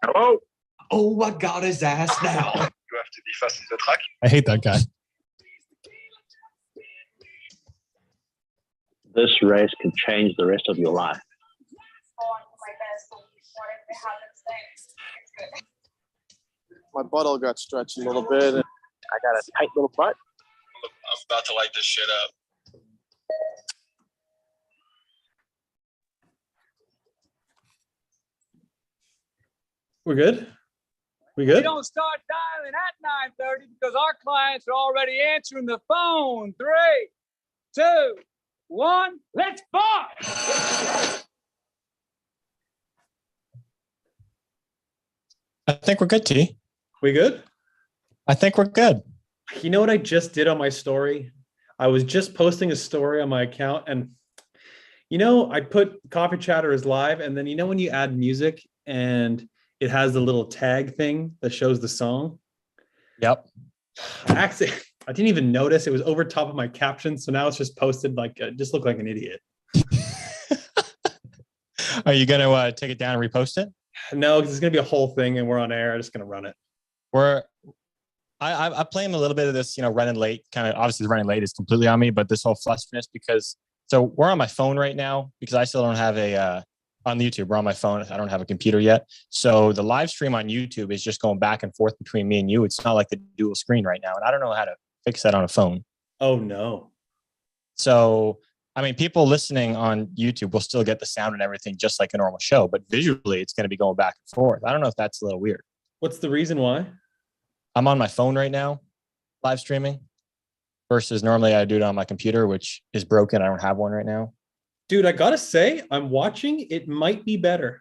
Hello? Oh, I got his ass now. You have to be fast in the track. I hate that guy. This race could change the rest of your life. My butthole got stretched a little bit. And I got a tight little butt. I'm about to light this shit up. We're good? We good? We don't start dialing at 9:30 because our clients are already answering the phone. 3, 2, 1, let's fuck! I think we're good, T. We good? I think we're good. You know what I just did on my story? I was just posting a story on my account, and I put Coffee Chatter as live, and then when you add music and it has the little tag thing that shows the song. Yep. I didn't even notice it was over top of my caption, so now it's just posted just look like an idiot. Are you gonna take it down and repost it? No, because it's gonna be a whole thing, and we're on air. I'm just gonna run it. I play him a little bit of this, running late. Kind of obviously, the running late is completely on me, but this whole flusteredness so we're on my phone right now because I still don't have on YouTube. We're on my phone. I don't have a computer yet. So the live stream on YouTube is just going back and forth between me and you. It's not like the dual screen right now. And I don't know how to fix that on a phone. Oh, no. So, people listening on YouTube will still get the sound and everything just like a normal show. But visually, it's going to be going back and forth. I don't know if that's a little weird. What's the reason why? I'm on my phone right now, live streaming, versus normally I do it on my computer, which is broken. I don't have one right now. Dude, I gotta say, I'm watching. It might be better.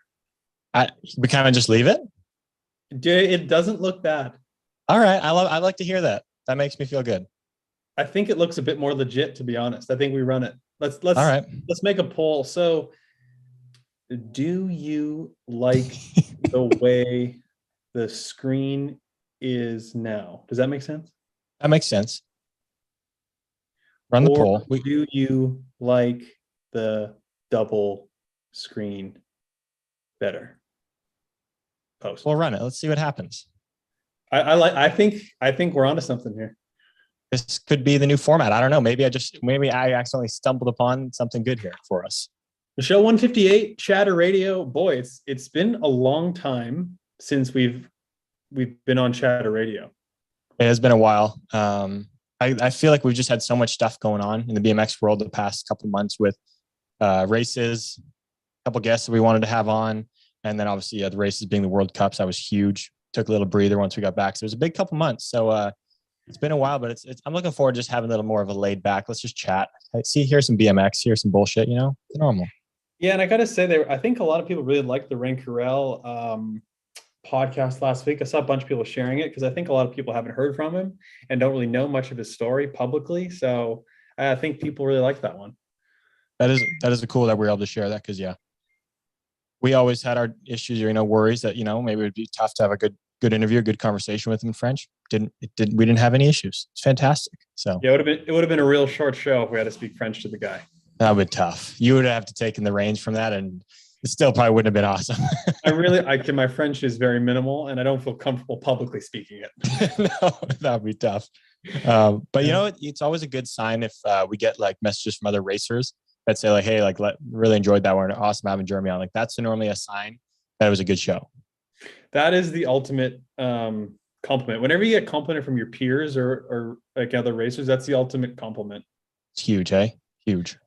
We kind of just leave it. It doesn't look bad. All right, I like to hear that. That makes me feel good. I think it looks a bit more legit, to be honest. I think we run it. Let's all right. Let's make a poll. So, do you like the way the screen is now? Does that make sense? That makes sense. Run the poll. Do you like the double screen better? Post. We'll run it. Let's see what happens. I think we're onto something here. This could be the new format. I don't know. Maybe I accidentally stumbled upon something good here for us. The show 158 Chatter Radio. Boy, it's been a long time since we've been on Chatter Radio. It has been a while. I feel like we've just had so much stuff going on in the BMX world the past couple of months with races, a couple guests that we wanted to have on, and then obviously the races being the World Cups. That was huge. Took a little breather once we got back. So it was a big couple months. So it's been a while, but I'm looking forward to just having a little more of a laid back. Let's just chat. Here's some BMX. Here's some bullshit. The normal. Yeah, and I gotta say, I think a lot of people really liked the Rankerel podcast last week. I saw a bunch of people sharing it because I think a lot of people haven't heard from him and don't really know much of his story publicly. So I think people really like that one. That is cool that we're able to share that because we always had our issues or worries that maybe it would be tough to have a good interview, a good conversation with him in French. We didn't have any issues. It's fantastic. So yeah, it would have been a real short show if we had to speak French to the guy. That would be tough. You would have to taken the reins from that, and it still probably wouldn't have been awesome. My French is very minimal, and I don't feel comfortable publicly speaking it. No, that would be tough. But it's always a good sign if we get messages from other racers that say hey, really enjoyed that one. Awesome having Jeremy on. That's normally a sign that it was a good show. That is the ultimate compliment. Whenever you get complimented from your peers or other racers, that's the ultimate compliment. It's huge, eh? Huge.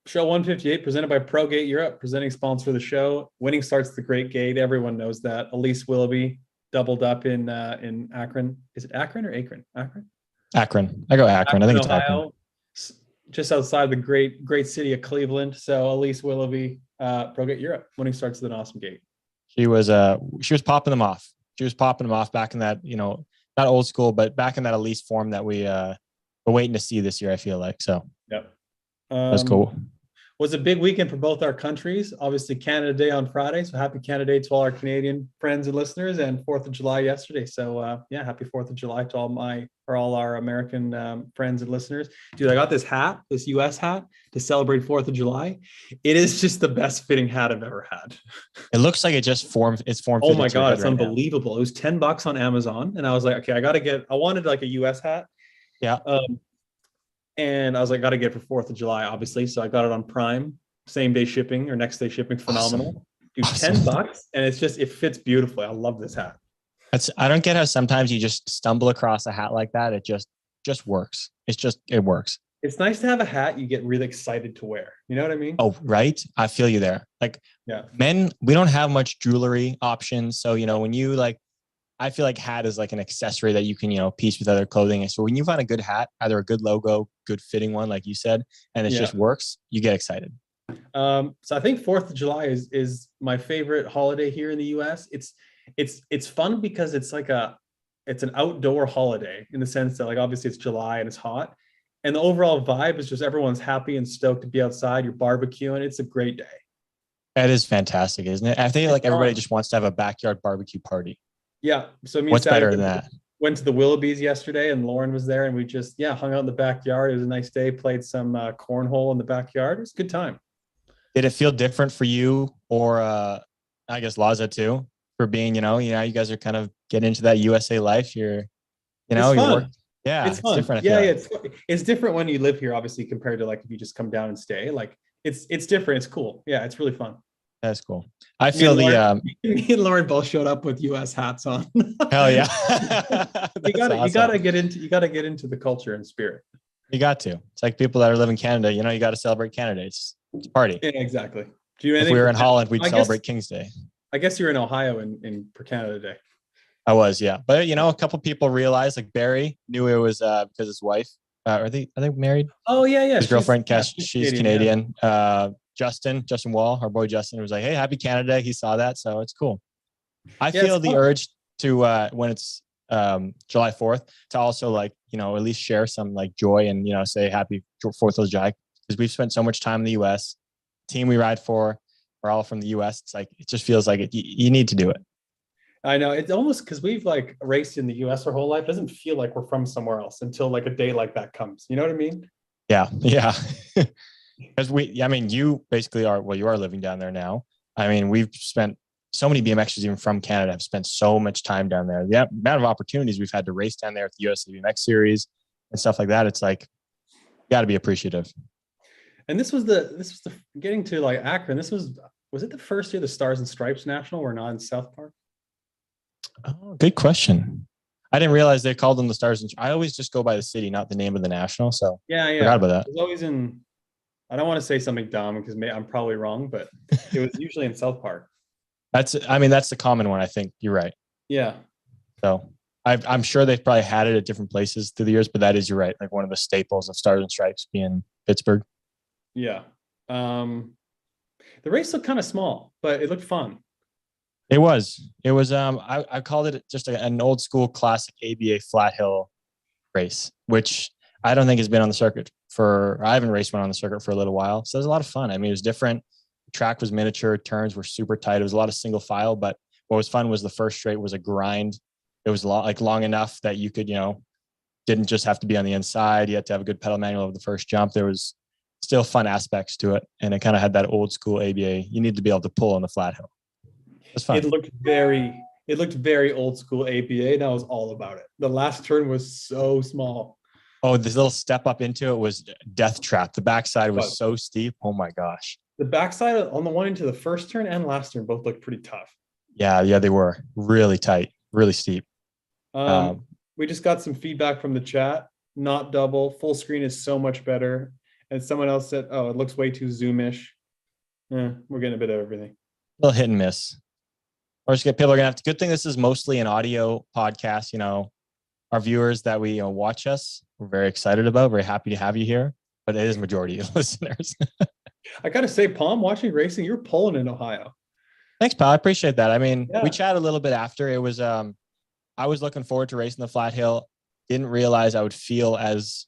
Show 158 presented by ProGate Europe, presenting sponsor of the show. Winning starts the great gate. Everyone knows that. Elise Willoughby doubled up in Akron. Is it Akron or Akron? Akron. I go Akron. I think it's Ohio, Akron. Just outside the great city of Cleveland. So Elise Willoughby, ProGate Europe. Winning starts with an awesome gate. She was popping them off. She was popping them off back in that not old school, but back in that Elise form that we're waiting to see this year. I feel like so. Yep. That's cool. was a big weekend for both our countries. Obviously, Canada Day on Friday. So happy Canada Day to all our Canadian friends and listeners, and 4th of July yesterday. So yeah, happy 4th of July to all our American friends and listeners. Dude, I got this hat, this US hat to celebrate 4th of July. It is just the best fitting hat I've ever had. It looks like it just formed. It's formed. Oh my God, it's unbelievable. It was $10 on Amazon. And I was like, okay, I wanted like a US hat. Yeah. And I was like, got to get it for 4th of July, obviously. So I got it on Prime, same day shipping or next day shipping. Phenomenal. Dude, $10. And it fits beautifully. I love this hat. I don't get how sometimes you just stumble across a hat like that. It just works. It works. It's nice to have a hat you get really excited to wear. You know what I mean? Oh, right. I feel you there. Like, yeah, men, we don't have much jewelry options. So, when you like, I feel like hat is like an accessory that you can, piece with other clothing. And so when you find a good hat, either a good logo, good fitting one, like you said, and it just works, you get excited. So I think 4th of July is my favorite holiday here in the US. It's fun because it's an outdoor holiday in the sense that like, obviously it's July and it's hot. And the overall vibe is just everyone's happy and stoked to be outside. You're barbecuing. It's a great day. That is fantastic, isn't it? I think like everybody just wants to have a backyard barbecue party. Yeah. So what's better than that? Went to the Willoughbys yesterday and Lauren was there and we just, hung out in the backyard. It was a nice day. Played some cornhole in the backyard. It was a good time. Did it feel different for you or I guess Laza too, for being, you guys are kind of getting into that USA life. You're fun. It's fun. Different. It's different when you live here, obviously, compared to like if you just come down and stay. Like it's different. It's cool. Yeah, it's really fun. That's cool. I feel me and Lauren both showed up with US hats on. Hell yeah. You gotta get into the culture and spirit. You got to. It's like people that live in Canada, you got to celebrate Canada. It's a party. Yeah, exactly. If we were in Holland, we'd celebrate King's Day. I guess you're in Ohio for Canada Day. I was, yeah. But a couple people realized, like Barry knew it was because his wife, are they married? Oh yeah. His girlfriend, she's Canadian. Yeah. Justin Wall, our boy Justin, was like, "Hey, happy Canada Day." He saw that, so it's cool. I feel the urge to when it's July 4th to also like at least share some like joy and say happy 4th of July, because we've spent so much time in the U.S. Team we ride for, we're all from the U.S. It's like it just feels like you need to do it. I know, it's almost because we've like raced in the US our whole life. It doesn't feel like we're from somewhere else until like a day like that comes. You know what I mean? Yeah. Because you basically you are living down there now. I mean, we've spent so many BMXers even from Canada have spent so much time down there. The amount of opportunities we've had to race down there at the USA Bmx series and stuff like that. It's like, you got to be appreciative. And this was the getting to like Akron. Was it the first year the Stars and Stripes National were not in South Park? Oh, good question. I didn't realize they called them the Stars and I always just go by the city, not the name of the national. So yeah. Forgot about that. It was always I don't want to say something dumb because I'm probably wrong, but it was usually in South Park. That's the common one. I think you're right. Yeah. So I'm sure they've probably had it at different places through the years, but you're right. Like one of the staples of Stars and Stripes being Pittsburgh. Yeah. The race looked kind of small, but it looked fun. It was. I called it just an old school classic ABA flat hill race, which I don't think has been on the circuit I haven't raced one on the circuit for a little while. So it was a lot of fun. I mean, it was different. The track was miniature. Turns were super tight. It was a lot of single file, but what was fun was the first straight was a grind. It was long enough that you could, didn't just have to be on the inside. You had to have a good pedal manual over the first jump. There was still fun aspects to it. And it kind of had that old school ABA. You need to be able to pull on the flat hill. It's fun. It looked very old school ABA, and I was all about it. The last turn was so small. Oh, this little step up into it was death trap. The backside was so steep. Oh my gosh. The backside on the one into the first turn and last turn both looked pretty tough. Yeah, they were really tight, really steep. We just got some feedback from the chat. Not double. Full screen is so much better. And someone else said, "Oh, it looks way too zoomish." We're getting a bit of everything. A little hit and miss. Or just people are gonna have to. Good thing this is mostly an audio podcast. Our viewers that we watch us, we're very excited about. Very happy to have you here. But it is majority of listeners. I gotta say, Palm, watching racing, you're pulling in Ohio. Thanks, pal. I appreciate that. I mean, we chatted a little bit after. It was I was looking forward to racing the flat hill. Didn't realize I would feel as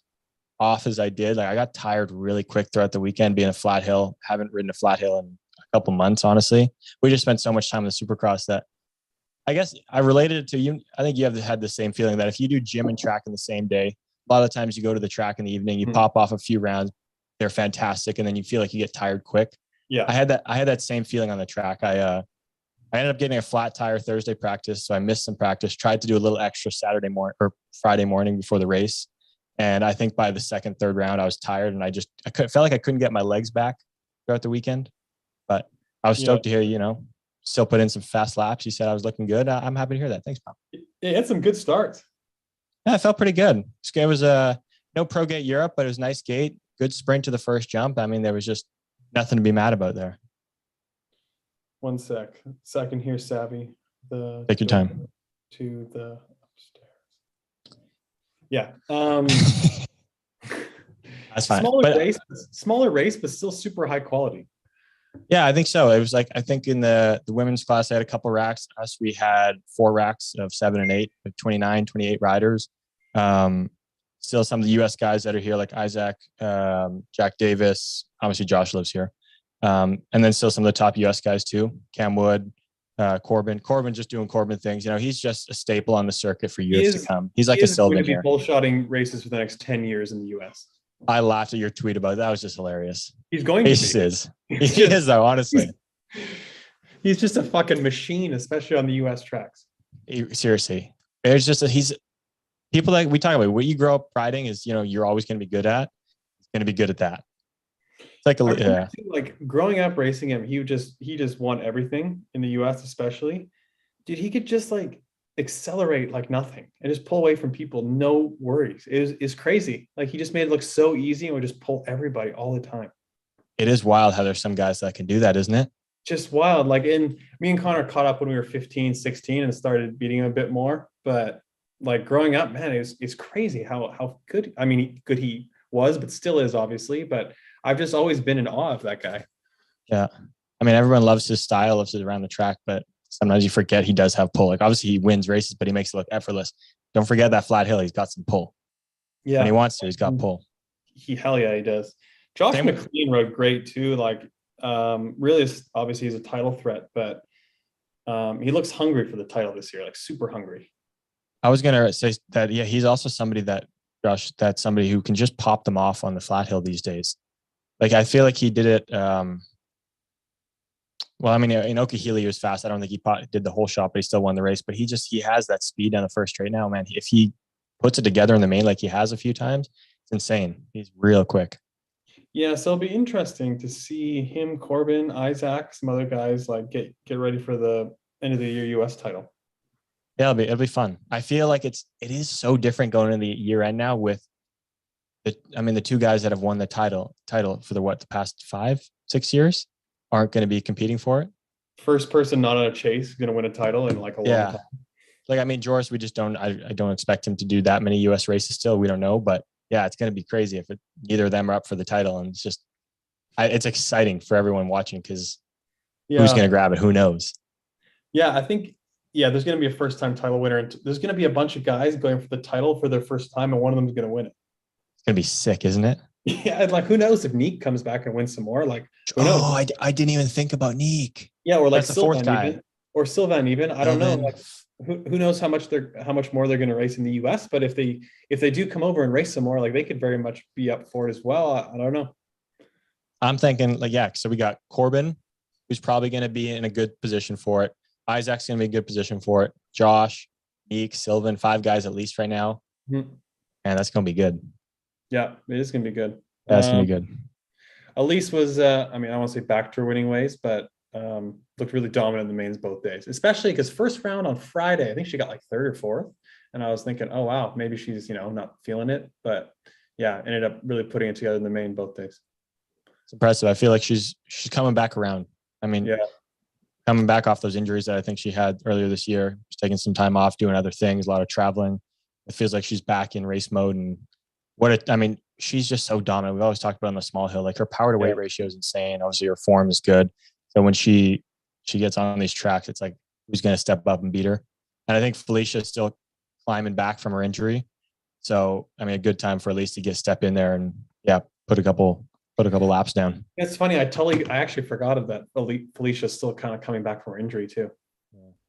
off as I did, like I got tired really quick throughout the weekend being a flat hill. Haven't ridden a flat hill in a couple months, honestly. We just spent so much time in the Supercross that I guess I related it to you. I think you have had the same feeling that if you do gym and track in the same day, a lot of times you go to the track in the evening, you pop off a few rounds, they're fantastic, and then you feel like you get tired quick. Yeah. I had that same feeling on the track. I ended up getting a flat tire Thursday practice, so I missed some practice, tried to do a little extra Saturday morning or Friday morning before the race. And I think by the second, third round, I was tired and felt like I couldn't get my legs back throughout the weekend, but I was stoked to hear, still put in some fast laps. You said I was looking good. I'm happy to hear that. Thanks, Pop. It had some good starts. Yeah, I felt pretty good. It was no pro gate Europe, but it was a nice gate. Good sprint to the first jump. I mean, there was just nothing to be mad about there. One second here, Savvy. Take your time. To the upstairs. Yeah. That's fine. Smaller race, but still super high quality. Yeah, I think so. It was like, I think in the women's class, I had a couple racks. Us, we had 4 racks of 7 and 8, with 29, 28 riders. Still some of the US guys that are here, like Isaac, Jack Davis, obviously Josh lives here. And then still some of the top US guys too. Cam Wood, Corbin just doing Corbin things. He's just a staple on the circuit for years to come. He's like a Sylvan here. Bullshotting races for the next 10 years in the US. I laughed at your tweet about it. That was just hilarious. He's going to be. He is though, honestly. He's just a fucking machine, especially on the US tracks. Seriously. It's just he's people like we talk about what you grow up riding is, you're always going to be good at. He's going to be good at that. It's like like growing up racing him, he just won everything in the US, especially. Dude, he could just like accelerate like nothing and just pull away from people, no worries. It's crazy. Like he just made it look so easy and would just pull everybody all the time. It is wild how there's some guys that can do that, isn't it? Just wild. Like me and Connor caught up when we were 15, 16 and started beating him a bit more. But like growing up, man, it's crazy how good. I mean, good he was, but still is obviously. But I've just always been in awe of that guy. Yeah. I mean, everyone loves his style, loves it around the track, but sometimes you forget he does have pull. Like obviously he wins races, but he makes it look effortless. Don't forget that flat hill. He's got some pull. Yeah. When he wants to, he's got pull. Hell yeah, he does. Josh McLean rode great too. Like really, obviously he's a title threat, but he looks hungry for the title this year, like super hungry. I was going to say that, yeah, he's also somebody that's somebody who can just pop them off on the flat hill these days. Like, I feel like he did it. Well, I mean, in Okahili, he was fast. I don't think he did the whole shot, but he still won the race. But he has that speed down the first straight now, man. If he puts it together in the main like he has a few times, it's insane. He's real quick. Yeah, so it'll be interesting to see him, Corbin, Isaac, some other guys like get ready for the end of the year US title. Yeah, it'll be fun. I feel like it is so different going into the year end now with the 2 guys that have won the title for the past 5-6 years aren't going to be competing for it. First person not on a chase is going to win a title in like a long time. Like, I mean, Joris, we just don't, I don't expect him to do that many US races still. We don't know, but yeah, it's going to be crazy if neither of them are up for the title. And it's just, it's exciting for everyone watching because who's going to grab it? Who knows? Yeah, I think, there's going to be a first time title winner. And there's going to be a bunch of guys going for the title for their first time. And one of them is going to win it. It's going to be sick, isn't it? Yeah. Like, who knows if Neek comes back and wins some more? Like, who knows? Oh, I didn't even think about Neek. Yeah. Or like the 4th guy. Sylvan even. I don't know. Like, who knows how much more they're going to race in the US, but if they do come over and race some more, like they could very much be up for it as well. I don't know. I'm thinking like, so we got Corbin, who's probably going to be in a good position for it. Isaac's going to be in a good position for it. Josh, Neek, Sylvan, 5 guys at least right now. Mm-hmm. And that's going to be good. Yeah, it is going to be good. That's going to be good. Elise was, I won't say back to her winning ways, but looked really dominant in the mains both days, especially because first round on Friday, I think she got like 3rd or 4th. And I was thinking, oh, wow, maybe she's, not feeling it. But yeah, ended up really putting it together in the main both days. It's impressive. I feel like she's coming back around. I mean, coming back off those injuries that I think she had earlier this year, she's taking some time off, doing other things, a lot of traveling. It feels like she's back in race mode. And she's just so dominant. We've always talked about on the small hill, like her power to weight ratio is insane. Obviously her form is good. So when she gets on these tracks, it's like, who's going to step up and beat her? And I think Felicia is still climbing back from her injury. So, I mean, a good time for Elise to step in there and put a couple laps down. It's funny. I actually forgot of that. Felicia's still kind of coming back from her injury too.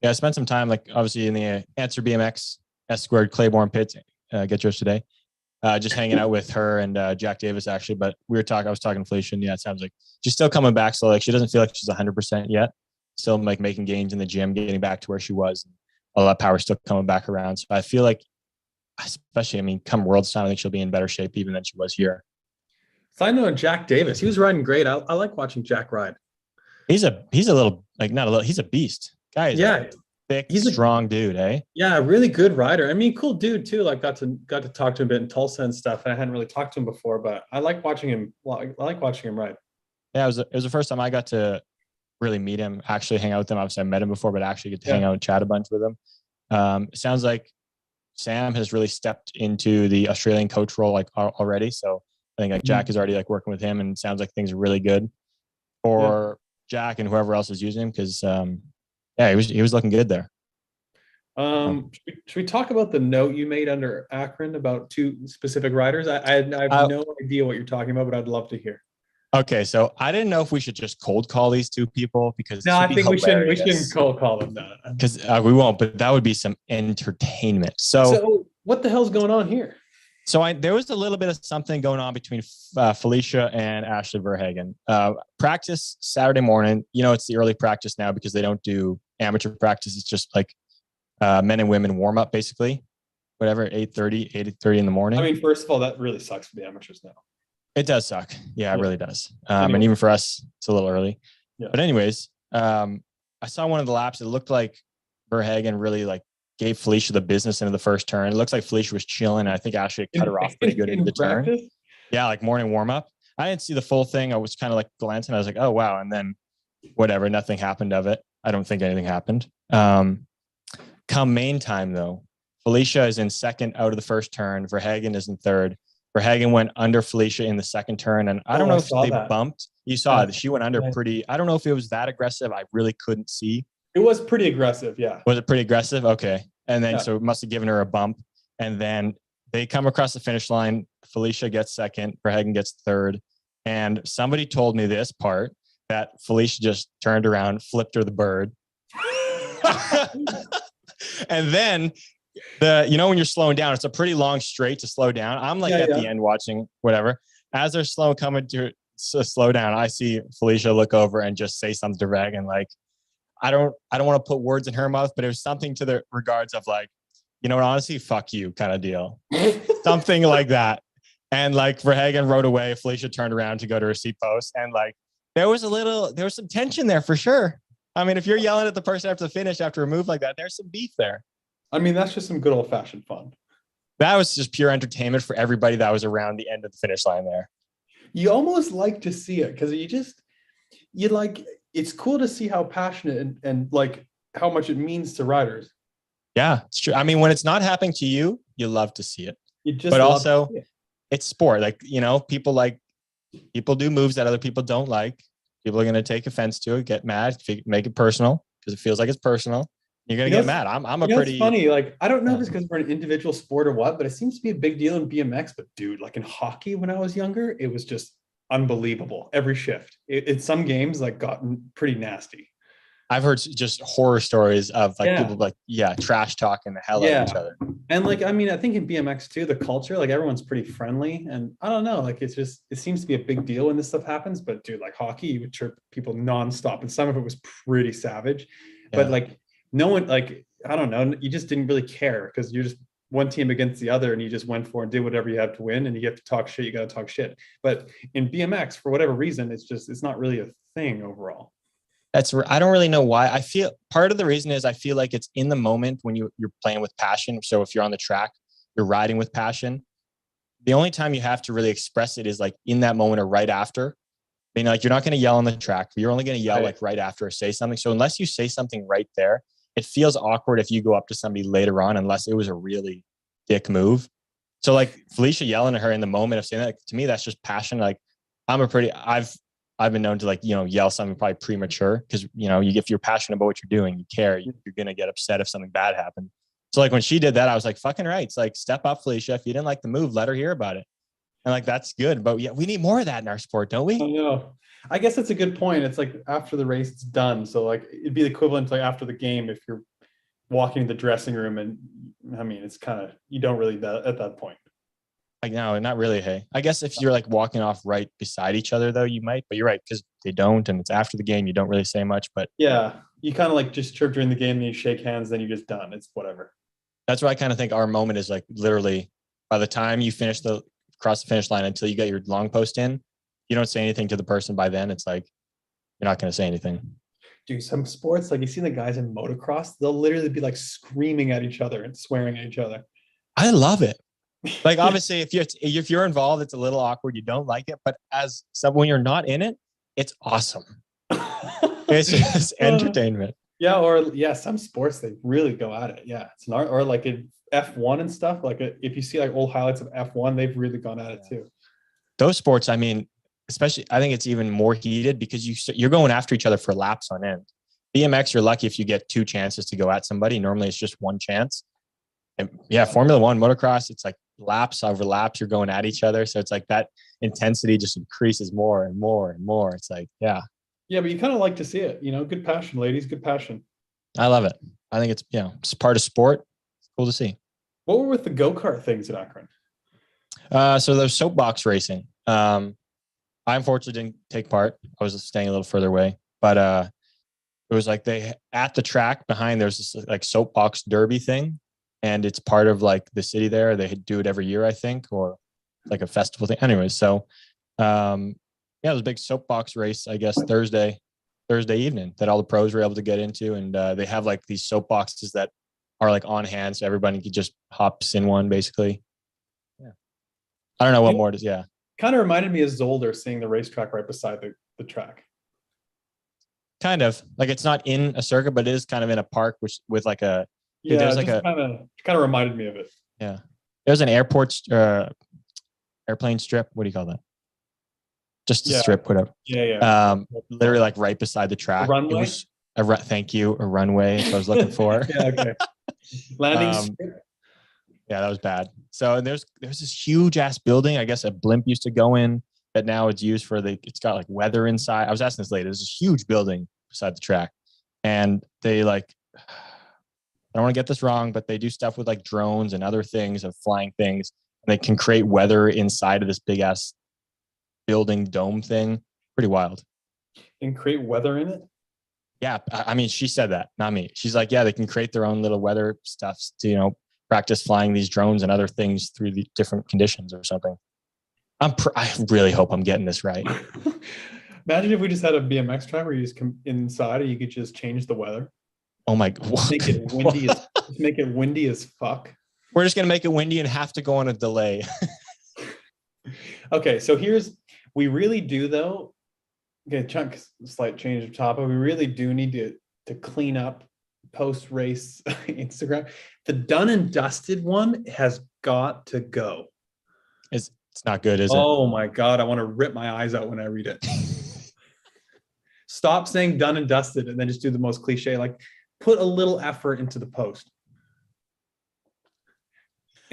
Yeah, I spent some time, like obviously in the Answer BMX S squared Claiborne pits, get yours today. Just hanging out with her and Jack Davis actually, but I was talking to Felicia, and it sounds like she's still coming back. So like, she doesn't feel like she's 100% yet. Still like making gains in the gym, getting back to where she was. All that power still coming back around. So I feel like, especially, I mean, come World's time, I think she'll be in better shape even than she was here. Side note, Jack Davis, he was riding great. I like watching Jack ride. He's a little, like not a little, he's a beast. Guy is a thick, he's a strong dude, eh? Yeah, really good rider. I mean, cool dude too. Like got to talk to him a bit in Tulsa and stuff. And I hadn't really talked to him before, but I like watching him. I like watching him ride. Yeah, it was the first time I got to really meet him, actually hang out with him. Obviously I met him before, but actually get to hang out and chat a bunch with him. It sounds like Sam has really stepped into the Australian coach role like already. So I think like Jack is already like working with him, and it sounds like things are really good for Jack and whoever else is using him, because he was looking good there. Should we talk about the note you made under Akron about two specific riders? I have no idea what you're talking about, but I'd love to hear. Okay, so I didn't know if we should just cold call these two people, because I think we shouldn't cold call them. Because we won't, but that would be some entertainment. So what the hell's going on here? So there was a little bit of something going on between Felicia and Ashley Verhagen. Practice Saturday morning. It's the early practice now because they don't do amateur practice. It's just like men and women warm up, basically. Whatever, 8:30 in the morning. I mean, first of all, that really sucks for the amateurs now. It does suck. Yeah, it really does. And even for us, it's a little early. Yeah. But anyways, I saw one of the laps. It looked like Verhagen really like gave Felicia the business into the first turn. It looks like Felicia was chilling, and I think Ashley cut her off pretty good into the turn. Yeah, like morning warm up. I didn't see the full thing. I was kind of like glancing. I was like, oh wow, and then whatever. Nothing happened of it. I don't think anything happened. Come main time though, Felicia is in second out of the first turn. Verhagen is in third. Verhagen went under Felicia in the second turn, and I don't know if they bumped. You saw it. She went under pretty. I don't know if it was that aggressive. I really couldn't see. It was pretty aggressive, yeah. Was it pretty aggressive? Okay. And then so it must have given her a bump. And then they come across the finish line. Felicia gets second. Verhagen gets third. And somebody told me this part, that Felicia just turned around, flipped her the bird. And then when you're slowing down, it's a pretty long straight to slow down. I'm like the end watching whatever. As they're coming to slow down, I see Felicia look over and just say something to Verhagen like, I don't want to put words in her mouth, but it was something to the regards of like, honestly, fuck you kind of deal. Something like that. And like Verhagen rode away. Felicia turned around to go to her seat post. And like, there was some tension there for sure. I mean, if you're yelling at the person after the finish, after a move like that, there's some beef there. I mean, that's just some good old fashioned fun. That was just pure entertainment for everybody that was around the end of the finish line there. You almost like to see it because it's cool to see how passionate and like how much it means to riders. Yeah, it's true. I mean, when it's not happening to you, you love to see it. But also it's sport. Like, people do moves that other people don't like. People are going to take offense to it, get mad, make it personal because it feels like it's personal. You're going to get mad. I'm a pretty... It's funny. Like, I don't know if it's because we're an individual sport or what, but it seems to be a big deal in BMX. But dude, like in hockey, when I was younger, it was just unbelievable. Every shift. In some games, like gotten pretty nasty. I've heard just horror stories of like people like, trash talking the hell out of each other. And like, I mean, I think in BMX too, the culture, like everyone's pretty friendly, and I don't know, like it seems to be a big deal when this stuff happens. But dude, like hockey, you would chirp people nonstop, and some of it was pretty savage. But like no one, like, I don't know, you just didn't really care because you're just one team against the other, and you just went for and did whatever you have to win, and you have to talk shit. You got to talk shit. But in BMX, for whatever reason, it's not really a thing overall. I don't really know why. I feel part of the reason is I feel like it's in the moment when you're playing with passion. So if you're on the track, you're riding with passion. The only time you have to really express it is like in that moment or right after. I mean, like you're not going to yell on the track. You're only going to yell like right after or say something. So unless you say something right there, it feels awkward if you go up to somebody later on, unless it was a really dick move. So like Felicia yelling at her in the moment of saying that, to me, that's just passion. Like I've been known to like, yell something probably premature because, if you're passionate about what you're doing, you care, you're going to get upset if something bad happened. So like when she did that, I was like, fucking right. It's like, step up, Felicia. If you didn't like the move, let her hear about it. And like, that's good. But yeah, we need more of that in our sport, don't we? I know. I guess that's a good point. It's like after the race, it's done. So like it'd be the equivalent to like after the game if you're walking to the dressing room, and I mean, it's kind of, you don't really at that point. Like, no, not really. Hey, I guess if you're like walking off right beside each other, though, you might. But you're right, because they don't, and it's after the game. You don't really say much. But yeah, you kind of like just chirp during the game, and you shake hands, then you're just done. It's whatever. That's what I kind of think our moment is like. Literally, by the time you cross the finish line until you get your long post in, you don't say anything to the person by then. It's like you're not going to say anything. Dude, some sports, like you see the guys in motocross, they'll literally be like screaming at each other and swearing at each other. I love it. Like, obviously, if you're involved, it's a little awkward. You don't like it, but as someone, when you're not in it, it's awesome. It's just entertainment. Yeah, or yeah, some sports they really go at it. Yeah, it's not, or like in F1 and stuff. Like if you see like old highlights of F1, they've really gone at it too. Those sports, I mean, especially, I think it's even more heated because you're going after each other for laps on end. BMX, you're lucky if you get 2 chances to go at somebody. Normally, it's just 1 chance. And yeah, Formula One, motocross, it's like laps over laps. You're going at each other, so it's like that intensity just increases more and more and more. It's like, yeah. Yeah, but you kind of like to see it, you know, good passion, ladies, good passion. I love it. I think it's, it's part of sport. It's cool to see. What were with the go-kart things at Akron? So there's soapbox racing. I unfortunately didn't take part. I was staying a little further away, but it was like at the track behind, there's this like soapbox derby thing. And it's part of like the city there. They do it every year, I think, or like a festival thing. Anyways, so it was a big soapbox race, I guess, Thursday evening that all the pros were able to get into. And they have like these soapboxes that are like on hand. So everybody can just hops in one, basically. Yeah. I don't know what more it is. Yeah. Kind of reminded me of Zolder, seeing the racetrack right beside the track. Kind of like it's not in a circuit, but it is kind of in a park, which with like a, yeah, there's like kind of reminded me of it. Yeah. There's an airplane strip. What do you call that? Just a strip put up. Yeah. Literally like right beside the track. A runway? It was thank you. A runway. That's what I was looking for. Yeah, okay. Landing strip. Yeah, that was bad. So there's this huge ass building. I guess a blimp used to go in that now it's used for it's got like weather inside. I was asking this later. There's this huge building beside the track. And they like, I don't want to get this wrong, but they do stuff with like drones and other things of flying things. And they can create weather inside of this big ass building dome thing. Pretty wild. And create weather in it? Yeah. I mean, she said that, not me. She's like, yeah, they can create their own little weather stuff to, practice flying these drones and other things through the different conditions or something. I really hope I'm getting this right. Imagine if we just had a BMX track where you just come inside and you could just change the weather. Oh my God. Make it windy make it windy as fuck. We're just going to make it windy and have to go on a delay. Okay. So we really do though, slight change of topic. We really do need to clean up post-race Instagram. The done and dusted one has got to go. It's not good, is it? Oh my God. I want to rip my eyes out when I read it. Stop saying done and dusted and then just do the most cliche, like put a little effort into the post.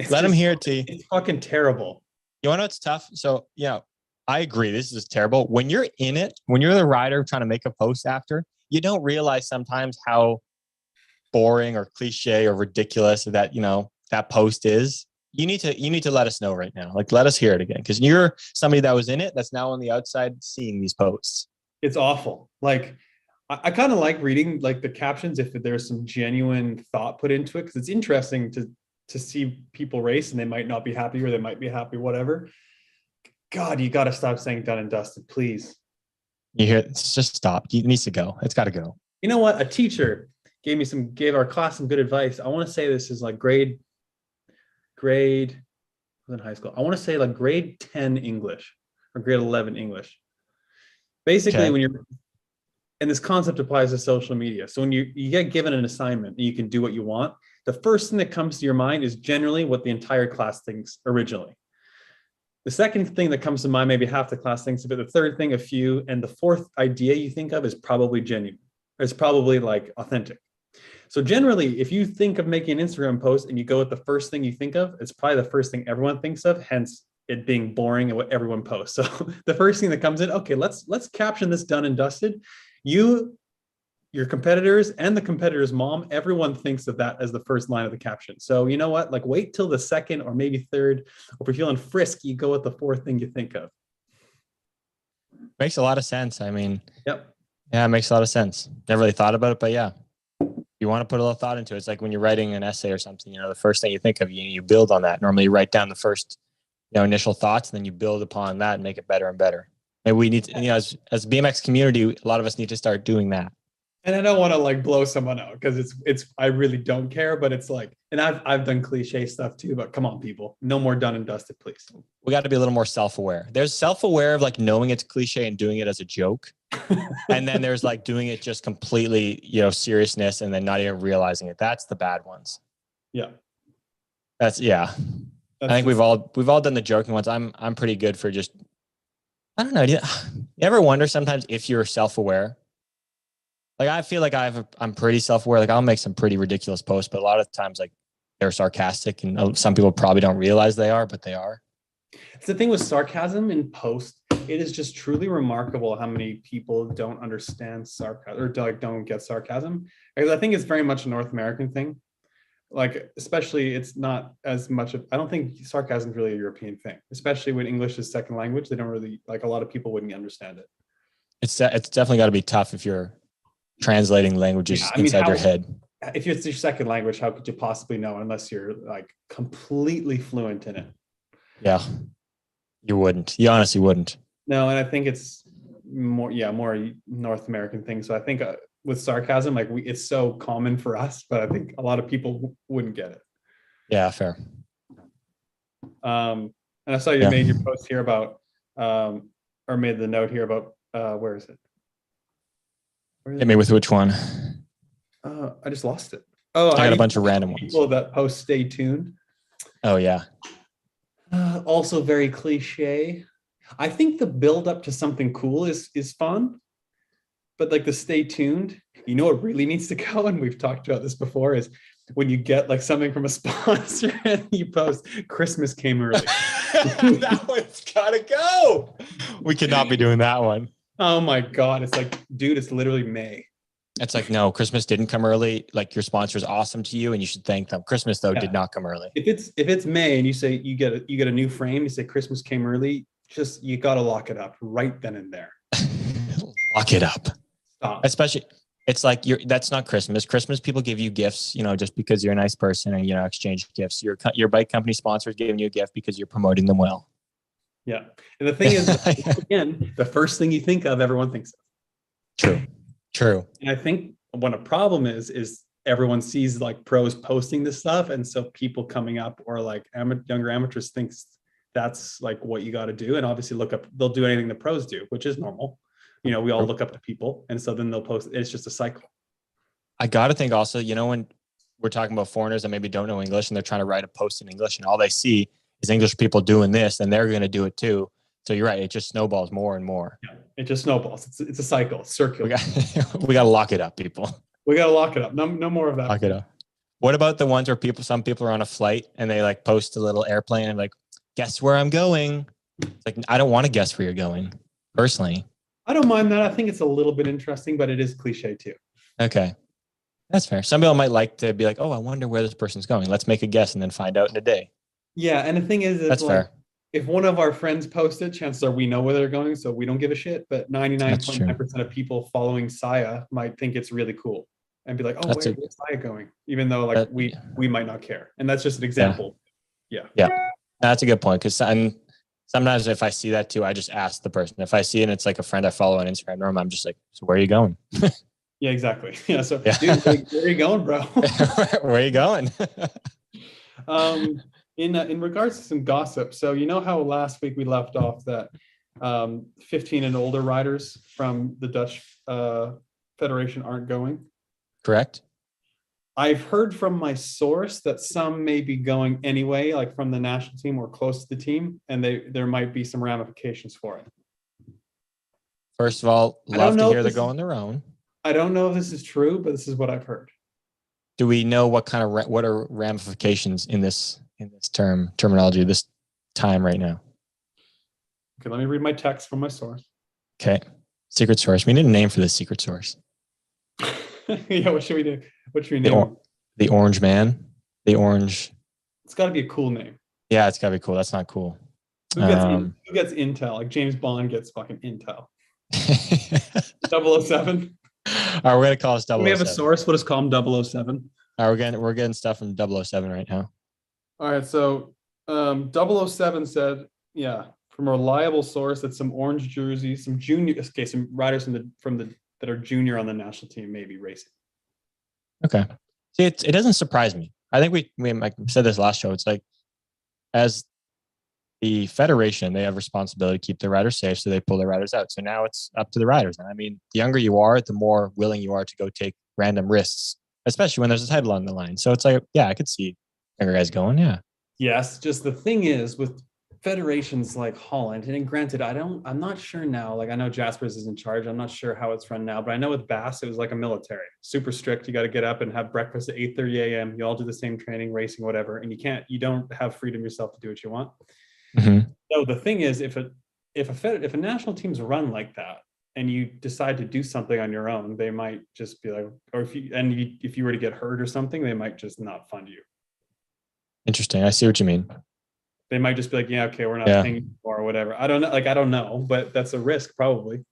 Let them hear it, T. It's fucking terrible. You want to know what's tough? So, I agree. This is terrible. When you're in it, when you're the rider trying to make a post after, you don't realize sometimes how boring or cliche or ridiculous that, that post is. You need to let us know right now. Like, let us hear it again. Because you're somebody that was in it that's now on the outside seeing these posts. It's awful. Like, I kind of like reading like the captions if there's some genuine thought put into it, because it's interesting to see people race and they might not be happy or they might be happy, whatever. God, you got to stop saying done and dusted, please. You hear it? Just stop. It needs to go. It's got to go. You know what? A teacher gave our class some good advice. I want to say this is like grade in high school. I want to say like grade 10 English or grade 11 English. Basically, when you're, and this concept applies to social media. So when you get given an assignment and you can do what you want, the first thing that comes to your mind is generally what the entire class thinks originally. The second thing that comes to mind, maybe half the class thinks of it. The third thing, a few. And the fourth idea you think of is probably genuine. It's probably like authentic. So generally, if you think of making an Instagram post and you go with the first thing you think of, it's probably the first thing everyone thinks of, hence it being boring and what everyone posts. So the first thing that comes in, okay, let's caption this done and dusted. Your competitors and the competitor's mom, everyone thinks of that as the first line of the caption. So you know what? Like wait till the second or maybe third, or if you're feeling frisky, go with the fourth thing you think of. Makes a lot of sense. I mean, Yep. yeah, it makes a lot of sense. Never really thought about it, but yeah, you want to put a little thought into it. It's like when you're writing an essay or something, the first thing you think of, you build on that. Normally you write down the first, initial thoughts, and then you build upon that and make it better and better. Maybe we need to, as BMX community, a lot of us need to start doing that. And I don't want to like blow someone out because I really don't care, but it's like, and I've done cliche stuff too, but come on, people, no more done and dusted, please. We got to be a little more self-aware. There's self-aware of like knowing it's cliche and doing it as a joke. And then there's like doing it just completely, seriousness and then not even realizing it. That's the bad ones. Yeah. I think we've all done the joking ones. I'm pretty good for just, I don't know. You ever wonder sometimes if you're self-aware? Like, I feel like I'm pretty self-aware. Like I'll make some pretty ridiculous posts, but a lot of times like they're sarcastic and some people probably don't realize they are, but they are. It's the thing with sarcasm in post. It is just truly remarkable how many people don't understand sarcasm or like don't get sarcasm. Because I think it's very much a North American thing. Like, especially it's not as much of, I don't think sarcasm is really a European thing, especially when English is second language. They don't really, like a lot of people wouldn't understand it. It's definitely got to be tough if you're translating languages inside your head. If it's your second language, how could you possibly know unless you're like completely fluent in it? Yeah, you wouldn't. You honestly wouldn't. No, and I think it's more North American thing. So I think with sarcasm, like it's so common for us, but I think a lot of people wouldn't get it. Yeah, fair. And I saw you made your post here about, or made the note here about, where is it? Hit me with which one? I just lost it. Oh, I got a bunch of random ones. People that post stay tuned. Oh yeah. Also very cliche. I think the build up to something cool is fun, but like the stay tuned, what really needs to go, and we've talked about this before, is when you get like something from a sponsor and you post Christmas came early. That one's gotta go. We cannot be doing that one. Oh my God. It's like, dude, it's literally May. It's like, no, Christmas didn't come early. Like your sponsor is awesome to you and you should thank them. Christmas though did not come early. If it's May and you say you get a new frame, you say Christmas came early, just you gotta lock it up right then and there. Lock it up. Stop. Especially, it's like that's not Christmas. Christmas people give you gifts, just because you're a nice person and exchange gifts. Your bike company sponsor is giving you a gift because you're promoting them well. Yeah. And the thing is, again, the first thing you think of, everyone thinks of. True. And I think what a problem is everyone sees like pros posting this stuff. And so people coming up or like younger amateurs thinks that's like what you got to do. And obviously they'll do anything the pros do, which is normal. We all look up to people. And so then they'll post, it's just a cycle. I got to think also, when we're talking about foreigners that maybe don't know English and they're trying to write a post in English and all they see is English people doing this and they're going to do it too. So you're right. It just snowballs more and more. Yeah, it just snowballs. It's a cycle. It's circular. We got to lock it up, people. We got to lock it up. No more of that. Lock it up. What about the ones where some people are on a flight and they like post a little airplane and like, guess where I'm going? It's like, I don't want to guess where you're going personally. I don't mind that. I think it's a little bit interesting, but it is cliche too. Okay. That's fair. Some people might like to be like, oh, I wonder where this person's going. Let's make a guess and then find out in a day. Yeah. And the thing is, that's like, fair. If one of our friends posted, chances are we know where they're going, so we don't give a shit. But 99.9% of people following Saya might think it's really cool and be like, oh, where's Saya going? Even though like we might not care. And that's just an example. Yeah. That's a good point. Because sometimes if I see that too, I just ask the person. If I see it and it's like a friend I follow on Instagram, normally I'm just like, so where are you going? Yeah, exactly. Yeah. So dude, where are you going, bro? Where are you going? In regards to some gossip, so how last week we left off that 15 and older riders from the Dutch Federation aren't going? Correct. I've heard from my source that some may be going anyway, like from the national team or close to the team, and there might be some ramifications for it. First of all, love to hear they're going their own. I don't know if this is true, but this is what I've heard. do we know what kind of what are ramifications in this terminology this time right now? Okay, let me read my text from my source. Okay, secret source. We need a name for this secret source. Yeah, what should we do? What should we name him? The Orange Man. The Orange. It's got to be a cool name. Yeah, it's gotta be cool. That's not cool. Who gets intel? Like James Bond gets fucking intel. 007. All right, we're gonna call us 007. We have a source. Let us call him 007. All right, we're getting stuff from 007 right now. All right, so 007 said, yeah, from a reliable source that some orange jerseys, some riders that are junior on the national team may be racing. Okay. See, it doesn't surprise me. I think we like said this last show. It's like, as the federation, they have responsibility to keep their riders safe, so they pull their riders out. So now it's up to the riders. And I mean, the younger you are, the more willing you are to go take random risks, especially when there's a title on the line. So it's like, yeah, I could see younger guys going, yeah. Yes, just the thing is with federations like Holland, and granted, I'm not sure now. Like I know Jaspers is in charge. I'm not sure how it's run now, but I know with Bass, it was like a military, super strict. You got to get up and have breakfast at 8:30 a.m. You all do the same training, racing, whatever, and you don't have freedom yourself to do what you want. Mm-hmm. So the thing is, if a national team's run like that, and you decide to do something on your own, they might just be like, or if you were to get hurt or something, they might just not fund you. Interesting. I see what you mean. They might just be like, yeah, okay, we're not paying you or whatever. I don't know. Like, I don't know, but that's a risk probably.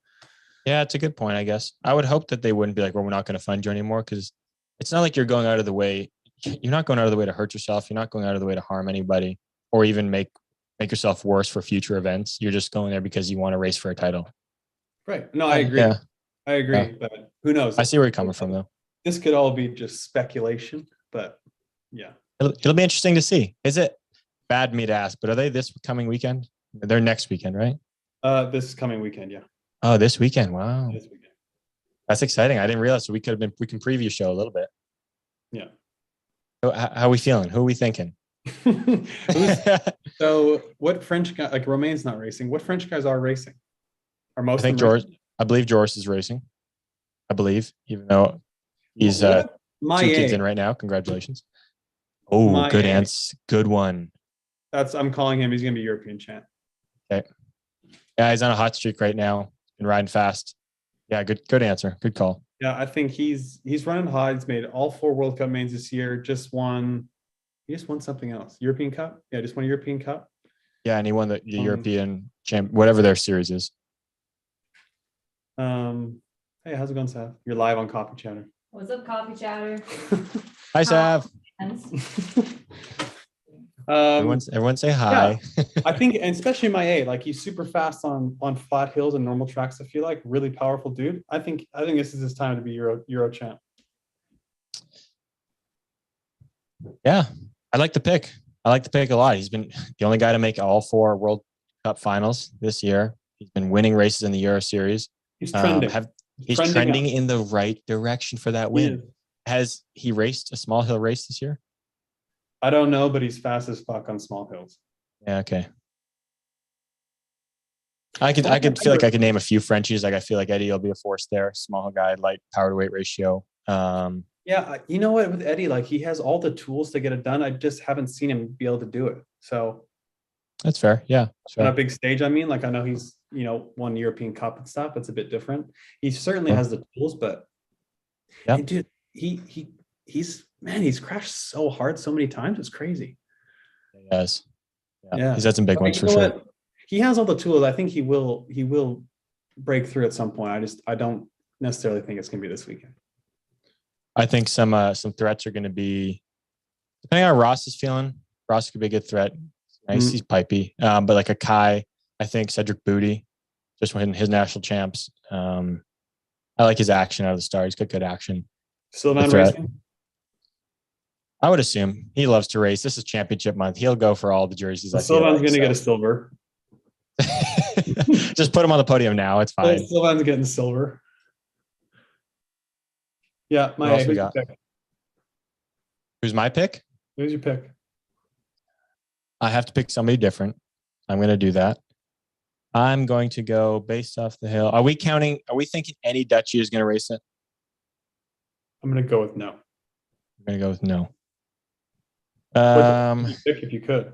Yeah, it's a good point, I guess. I would hope that they wouldn't be like, well, we're not going to fund you anymore, because it's not like you're going out of the way. You're not going out of the way to hurt yourself. You're not going out of the way to harm anybody or even make yourself worse for future events. You're just going there because you want to race for a title. Right. No, I agree. Yeah. I agree. Yeah. But who knows? I see where you're coming from, though. This could all be just speculation, but yeah. It'll be interesting to see. Is it bad me to ask, but are they this coming weekend? They're next weekend, right? This coming weekend, yeah. Oh, this weekend. Wow. This weekend. That's exciting. I didn't realize. So we can preview show a little bit. Yeah. How are we feeling? Who are we thinking? So what French guy, like Romaine's not racing. What French guys are racing? Are most? I think I believe Joris is racing. I believe, even though he's 2 kids in right now. Congratulations. Oh, good answer. Good one. I'm calling him. He's gonna be European champ. Okay. Yeah, he's on a hot streak right now. Been riding fast. Yeah, good answer. Good call. Yeah, I think he's running hot. He's made all 4 World Cup mains this year. He just won something else. European Cup? Yeah, just won a European Cup. Yeah, and he won the European champ, whatever their series is. Hey, how's it going, Sav? You're live on Coffee Chatter. What's up, Coffee Chatter? Hi, Sav. Everyone say hi. Yeah, I think, and especially my A, like he's super fast on flat hills and normal tracks. I feel like really powerful dude. I think this is his time to be Euro champ. Yeah, I like the pick. I like the pick a lot. He's been the only guy to make all 4 World Cup finals this year. He's been winning races in the Euro Series. He's trending. He's trending in the right direction for that win. Has he raced a small hill race this year? I don't know, but he's fast as fuck on small hills. Yeah, okay. I could feel like I could name a few Frenchies. Like I feel like Eddie will be a force there. Small hill guy, light power to weight ratio. Yeah, you know what? With Eddie, like he has all the tools to get it done. I just haven't seen him be able to do it. So that's fair. Yeah, on a big stage. I mean, like I know he's won European Cup and stuff. It's a bit different. He certainly has the tools, but yeah, dude, he's crashed so hard so many times. It's crazy. He has. Yeah. He's had some big ones for sure. What? He has all the tools. I think he will break through at some point. I don't necessarily think it's gonna be this weekend. I think some threats are going to be, depending on how Ross is feeling. Ross could be a good threat. Nice, he's pipey. But like a Kai, I think Cedric Booty, just win his national champs. I like his action out of the start. He's got good action. Sylvain racing? I would assume he loves to race. This is championship month. He'll go for all the jerseys. Sylvain's going to get a silver. Just put him on the podium now. It's fine. Sylvain's getting silver. Yeah, pick? Who's my pick? Who's your pick? I have to pick somebody different. I'm going to do that. I'm going to go based off the hill. Are we thinking any Dutchie is going to race it? I'm going to go with no. I'm gonna go with no. What would you pick if you could?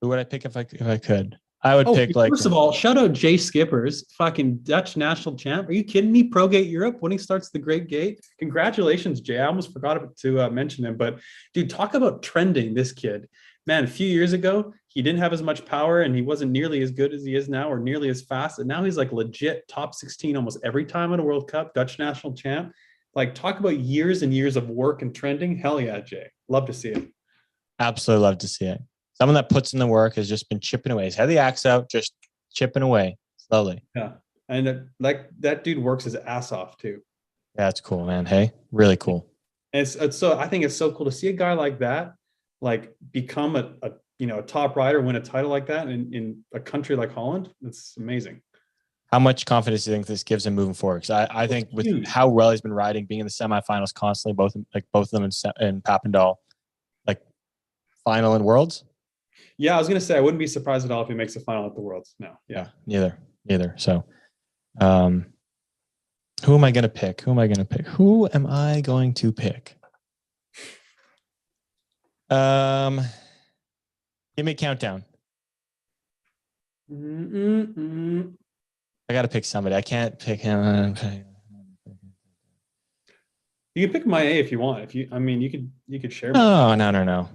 Who would I pick if I could? I would pick First of all, shout out Jay Skippers, fucking Dutch national champ. Are you kidding me? Pro Gate Europe, winning starts the Great Gate. Congratulations, Jay. I almost forgot to mention him, but dude, talk about trending. This kid, man, a few years ago, he didn't have as much power and he wasn't nearly as good as he is now or nearly as fast. And now he's like legit top 16 almost every time at a World Cup, Dutch national champ. Like, talk about years and years of work and trending. Hell yeah, Jay. Love to see it. Absolutely love to see it. Someone that puts in the work has just been chipping away. He's had the axe out, just chipping away slowly. Yeah. And like that dude works his ass off too. Yeah, it's cool, man. Hey, really cool. And it's so, I think it's so cool to see a guy like that, like become a top rider, win a title like that in a country like Holland. It's amazing. How much confidence do you think this gives him moving forward? Because I think with huge. how well he's been riding, being in the semifinals constantly, both of them in Papendal, like final in Worlds. Yeah, I was gonna say I wouldn't be surprised at all if he makes a final at the Worlds. No, yeah, neither. So, who am I gonna pick? Who am I going to pick? Give me a countdown. I got to pick somebody. I can't pick him. You can pick my A if you want. You could share. No. No.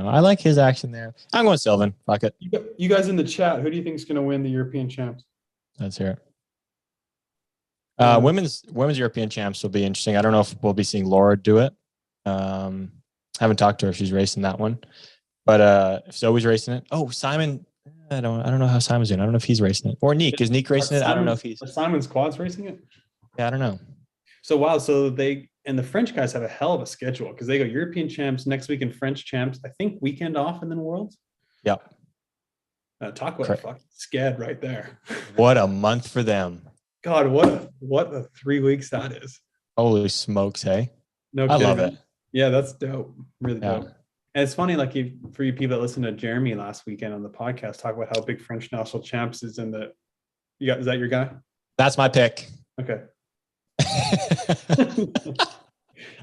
I like his action there. I'm going Sylvan. Fuck it. You guys in the chat, who do you think is going to win the European champs? Let's hear it. Women's European champs will be interesting. I don't know if we'll be seeing Laura do it. Haven't talked to her if she's racing that one, but if Zoe's racing it. Oh, Simon. I don't know how Simon's doing. I don't know if he's racing it or Neek. Is Neek racing it? I don't know if he's. Simon's quads racing it. Yeah, I don't know. So wow, so they and the French guys have a hell of a schedule because they go European champs next week and French champs. I think weekend off and then Worlds. Yep. Talk about a fucking sked right there. What a month for them. God, what a 3 weeks that is. Holy smokes, hey. No I kidding. love it. Yeah, that's dope. Really Yeah. dope. And it's funny, like for you people that listened to Jeremy last weekend on the podcast, talk about how big French national champs is in the. Is that your guy? That's my pick. Okay.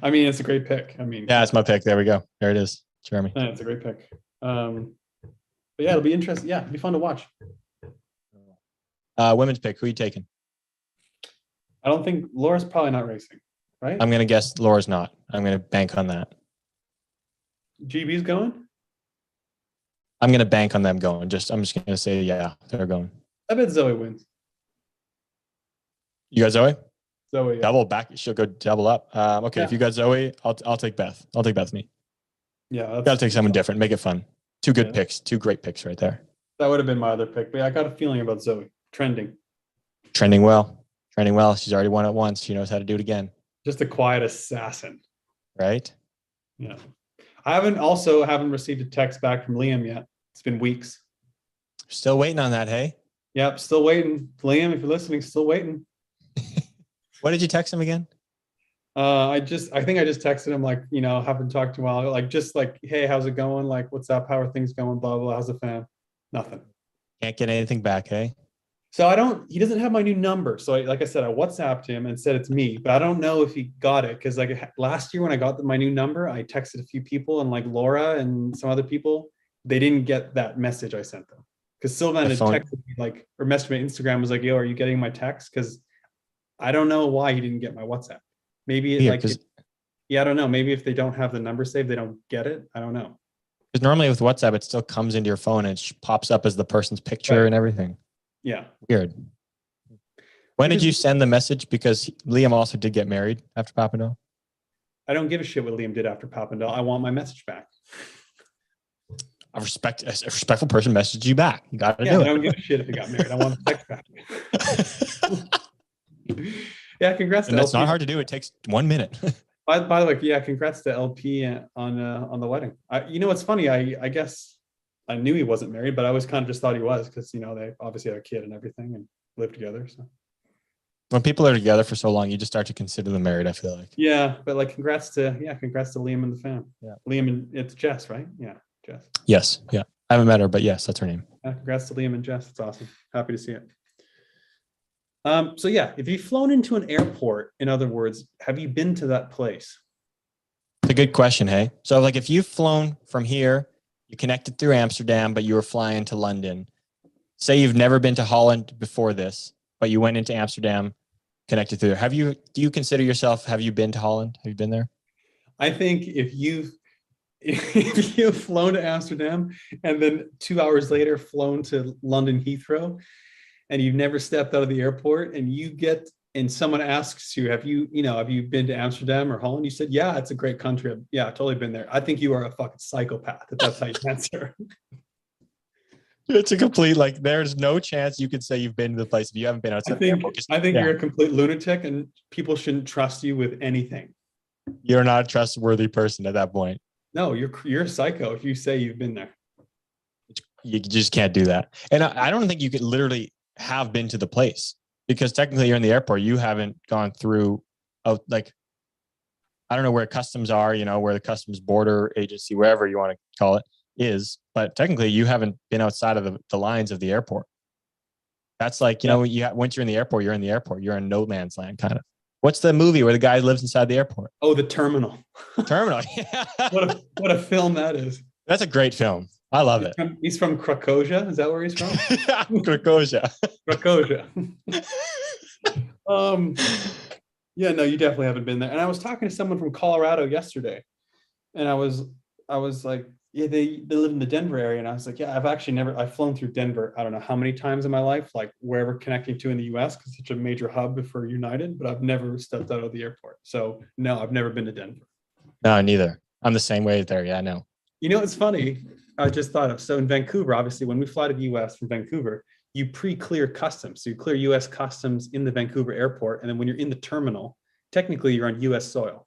I mean, it's a great pick. Yeah, it's my pick. There we go. There it is, Jeremy. Yeah, it's a great pick. But yeah, it'll be interesting. Yeah, it'll be fun to watch. Women's pick. Who are you taking? I don't think Laura's probably not racing, right? I'm gonna guess Laura's not. I'm gonna bank on that. GB's going. I'm gonna bank on them going. I'm just gonna say yeah, they're going. I bet Zoe wins. You got Zoe? Zoe, yeah. Double back. She'll go double up. Okay, Yeah. if you got Zoe, I'll take Beth. I'll take Bethany. Yeah, Gotta take someone different. Make it fun. Two good Yeah. picks. Two great picks right there. that would have been my other pick. But yeah, I got a feeling about Zoe trending. Trending well. She's already won it once. She knows how to do it again. Just a quiet assassin. Right? Yeah. I haven't received a text back from Liam yet. It's been weeks. Still waiting on that, hey? Yep, still waiting. Liam, if you're listening, still waiting. What did you text him again? I think I just texted him like, haven't talked to him in a while. Like, just like, hey, how's it going? Like, what's up? How are things going? Blah, blah, blah. How's the fam? Nothing. Can't get anything back, hey? So he doesn't have my new number. So like I said, I WhatsApped him and said it's me, but I don't know if he got it. Cause like last year when I got my new number, I texted a few people and like Laura and some other people, they didn't get that message I sent them. Cause Sylvan had texted me like, or messaged me on Instagram, was like, yo, are you getting my text? Cause I don't know why he didn't get my WhatsApp. Maybe I don't know. Maybe if they don't have the number saved, they don't get it. I don't know. Because normally with WhatsApp, it still comes into your phone and it pops up as the person's picture and everything. Yeah. Weird. When did you send the message? Because Liam also did get married after Papendal. I don't give a shit what Liam did after Papendal. I want my message back. A respectful person messaged you back. You got to do it. I don't give a shit if he got married. I want the text back. Yeah, congrats. And to that's LP. not hard to do. It takes 1 minute. By the way, yeah, congrats to LP on the wedding. What's funny? I guess I knew he wasn't married, but I always kind of just thought he was because they obviously had a kid and everything and live together. So When people are together for so long, you just start to consider them married, I feel like. yeah, but like congrats to Liam and the fam. Yeah. Liam and it's Jess, right? Yeah, Jess. Yes. Yeah. I haven't met her, but yes, that's her name. Congrats to Liam and Jess. It's awesome. Happy to see it. So yeah, if you've flown into an airport, in other words, have you been to that place? It's a good question. Hey, so like if you've flown from here, you connected through Amsterdam, but you were flying to London. Say you've never been to Holland before this, but you went into Amsterdam, connected through. Do you consider yourself, have you been to Holland? Have you been there? I think if you've flown to Amsterdam and then 2 hours later flown to London Heathrow and you've never stepped out of the airport and someone asks you, have you been to Amsterdam or Holland? You said, yeah, it's a great country. Yeah, I've totally been there. I think you are a fucking psychopath if that's how you answer. It's a complete, like, there's no chance you could say you've been to the place if you haven't been outside the airport. I think you're a complete lunatic and people shouldn't trust you with anything. You're not a trustworthy person at that point. No, you're a psycho if you say you've been there. You just can't do that. And I don't think you could literally have been to the place because technically you're in the airport. You haven't gone through, like, I don't know where customs are, where the customs border agency, wherever you want to call it, is, but technically you haven't been outside of the lines of the airport. That's like, once you're in the airport, you're in the airport. You're in no man's land, kind of. What's the movie where the guy lives inside the airport? Oh, The Terminal. Terminal. Yeah. What a film that is. That's a great film. I love it. He's from Krakosia. Is that where he's from? Krakosia. Krakosia. Yeah, no, you definitely haven't been there. And I was talking to someone from Colorado yesterday, and I was like, yeah, they live in the Denver area. And I was like, yeah, I've flown through Denver, I don't know how many times in my life, like wherever connecting to in the US, because it's such a major hub for United, but I've never stepped out of the airport. So no, I've never been to Denver. No, neither. I'm the same way there. Yeah, no. It's funny. I just thought of, so in Vancouver, obviously, when we fly to the US from Vancouver, you pre-clear customs. So you clear US customs in the Vancouver airport. And then when you're in the terminal, technically you're on US soil.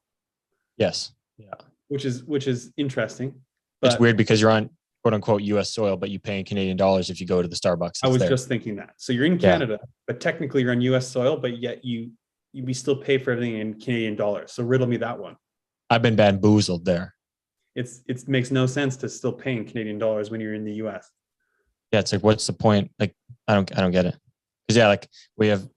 Yes. Yeah. Which is interesting. But it's weird because you're on quote unquote US soil, but you pay in Canadian dollars if you go to the Starbucks. I was just thinking that. So you're in Canada, but technically you're on US soil, but yet we still pay for everything in Canadian dollars. So riddle me that one. I've been bamboozled there. It makes no sense to still pay in Canadian dollars when you're in the US. Yeah, it's like, what's the point? Like, I don't get it. Because like we have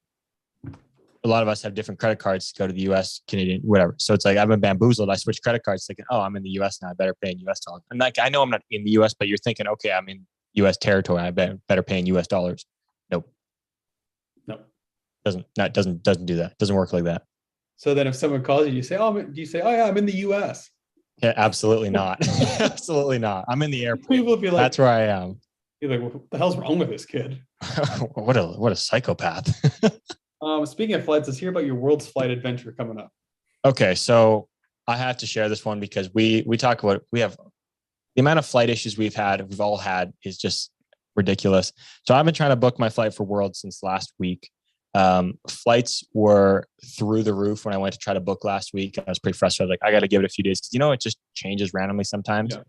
a lot of us have different credit cards to go to the US, Canadian, whatever. So it's like, I've been bamboozled. I switched credit cards thinking, oh, I'm in the US now. I better pay in US dollars. And like, I know I'm not in the US, but you're thinking, okay, I'm in US territory. I better pay in US dollars. Nope. Doesn't do that. Doesn't work like that. So then if someone calls you, you say, oh yeah, I'm in the US. Yeah, absolutely not. Absolutely not. I'm in the airport. People would be like, that's where I am. You're like, what the hell's wrong with this kid? What a psychopath. Speaking of flights, let's hear about your world's flight adventure coming up. Okay, so I have to share this one because we talk about, we have the amount of flight issues we've all had is just ridiculous. So I've been trying to book my flight for World since last week. Flights were through the roof when I went to try to book last week. I was pretty frustrated. Like, I got to give it a few days because it just changes randomly sometimes. Yeah.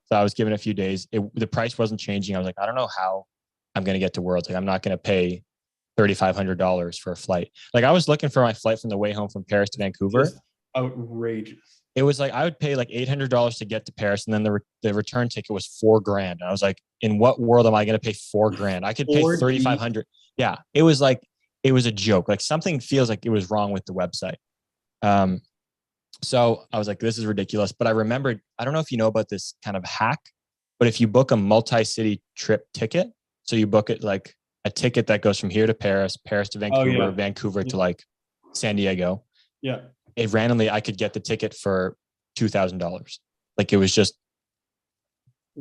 So I was given a few days. The price wasn't changing. I was like, I don't know how I'm going to get to Worlds. Like, I'm not going to pay $3,500 for a flight. Like, I was looking for my flight from the way home from Paris to Vancouver. Just outrageous. It was like I would pay like $800 to get to Paris, and then the return ticket was $4,000. And I was like, in what world am I going to pay $4,000? I could pay $3,500. Yeah, it was like, it was a joke. Like, something feels like it was wrong with the website. So I was like, this is ridiculous. But I remembered, I don't know if you know about this kind of hack, but if you book a multi-city trip ticket, so you book it like a ticket that goes from here to Paris, Paris to Vancouver, Vancouver to like San Diego. Yeah. It randomly, I could get the ticket for $2,000. Like, it was just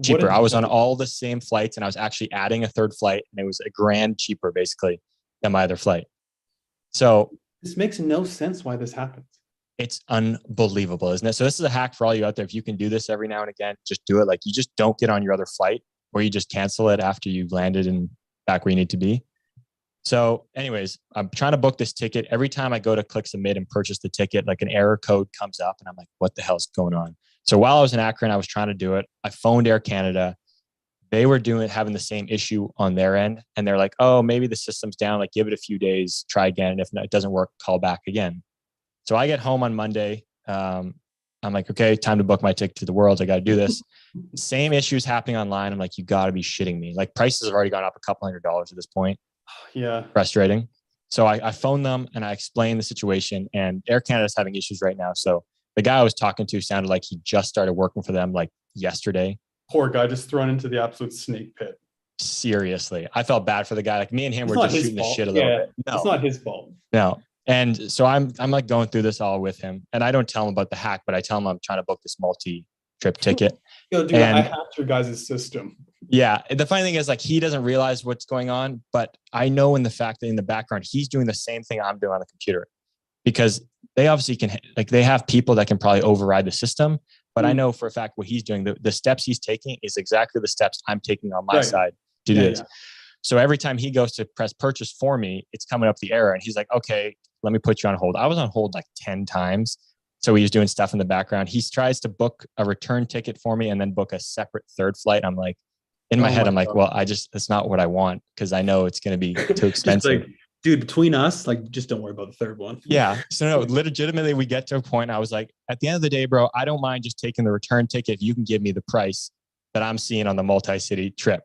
cheaper. I was on all the same flights, and I was actually adding a third flight, and it was $1,000 cheaper basically than my other flight. So this makes no sense why this happens. It's unbelievable, isn't it? So this is a hack for all you out there. If you can do this every now and again, just do it. Like, you just don't get on your other flight, or you just cancel it after you've landed and back where you need to be. So anyways, I'm trying to book this ticket. Every time I go to click submit and purchase the ticket, like an error code comes up, and I'm like, what the hell is going on? So while I was in Akron, I was trying to do it. I phoned Air Canada. They were having the same issue on their end. And they're like, oh, maybe the system's down. Like, give it a few days, try again. And if it doesn't work, call back again. So I get home on Monday. I'm like, okay, time to book my ticket to the Worlds. I got to do this. Same issues happening online. I'm like, you got to be shitting me. Like, prices have already gone up $200 at this point. Yeah. Frustrating. So I phoned them and I explained the situation, and Air Canada's having issues right now. So the guy I was talking to sounded like he just started working for them like yesterday. Poor guy, just thrown into the absolute snake pit. Seriously, I felt bad for the guy. Like me and him It's were not just his shooting the fault. shit a little Yeah, bit. it's not his fault. No. And so I'm like going through this all with him, and I don't tell him about the hack, but I tell him I'm trying to book this multi-trip ticket. Yo, dude, I hacked your guys' system. Yeah. The funny thing is, like, he doesn't realize what's going on, but I know in the fact that in the background, he's doing the same thing I'm doing on the computer, because they obviously can, like, they have people that can probably override the system. But I know for a fact what he's doing, the steps he's taking is exactly the steps I'm taking on my side to do this. Yeah. So every time he goes to press purchase for me, it's coming up the error. And he's like, okay, let me put you on hold. I was on hold like 10 times. So he was doing stuff in the background. He tries to book a return ticket for me and then book a separate third flight. I'm like, in my head, I'm like, well, it's not what I want, because I know it's going to be too expensive. Like, dude, between us, like, just don't worry about the third one. Yeah. So no, legitimately, we get to a point. I was like, at the end of the day, bro, I don't mind just taking the return ticket if you can give me the price that I'm seeing on the multi-city trip.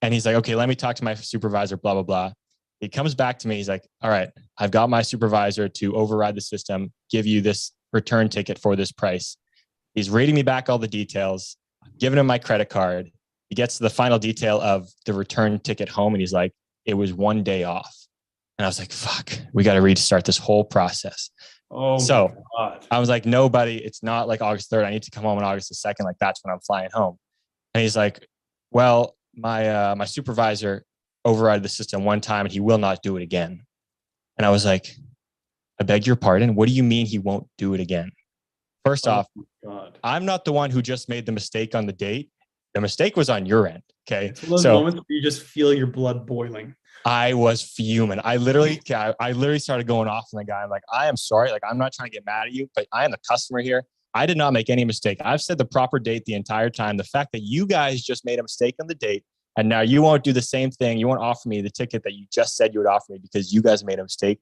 And he's like, okay, let me talk to my supervisor, blah, blah, blah. He comes back to me. He's like, all right, I've got my supervisor to override the system, give you this return ticket for this price. He's reading me back all the details, giving him my credit card. He gets to the final detail of the return ticket home, and he's like, it was 1 day off. And I was like, fuck, we got to restart this whole process. Oh, so I was like, no, buddy, it's not like August 3rd. I need to come home on August the 2nd. Like, that's when I'm flying home. And he's like, well, my supervisor overrided the system one time and he will not do it again. And I was like, I beg your pardon. What do you mean he won't do it again? First off, I'm not the one who just made the mistake on the date. The mistake was on your end. Okay. It's one of those moments where you just feel your blood boiling. I was fuming. I literally started going off on the guy. I'm like, I am sorry. Like, I'm not trying to get mad at you, but I am the customer here. I did not make any mistake. I've said the proper date the entire time. The fact that you guys just made a mistake on the date, and now you won't do the same thing. You won't offer me the ticket that you just said you would offer me because you guys made a mistake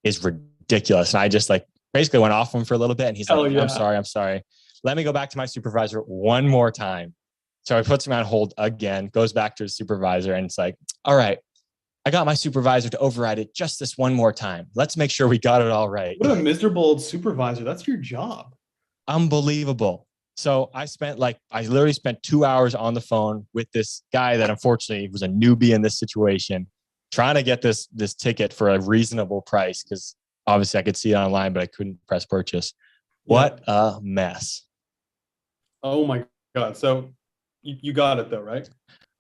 is ridiculous. And I just like basically went off him for a little bit. And he's like, I'm sorry. Let me go back to my supervisor one more time. So he puts me on hold again, goes back to his supervisor, and it's like, all right, I got my supervisor to override it just this one more time. Let's make sure we got it all right. What a miserable old supervisor. That's your job. Unbelievable. So I literally spent 2 hours on the phone with this guy that unfortunately was a newbie in this situation, trying to get this ticket for a reasonable price, because obviously I could see it online, but I couldn't press purchase. What a mess. Oh my God. So you got it though, right?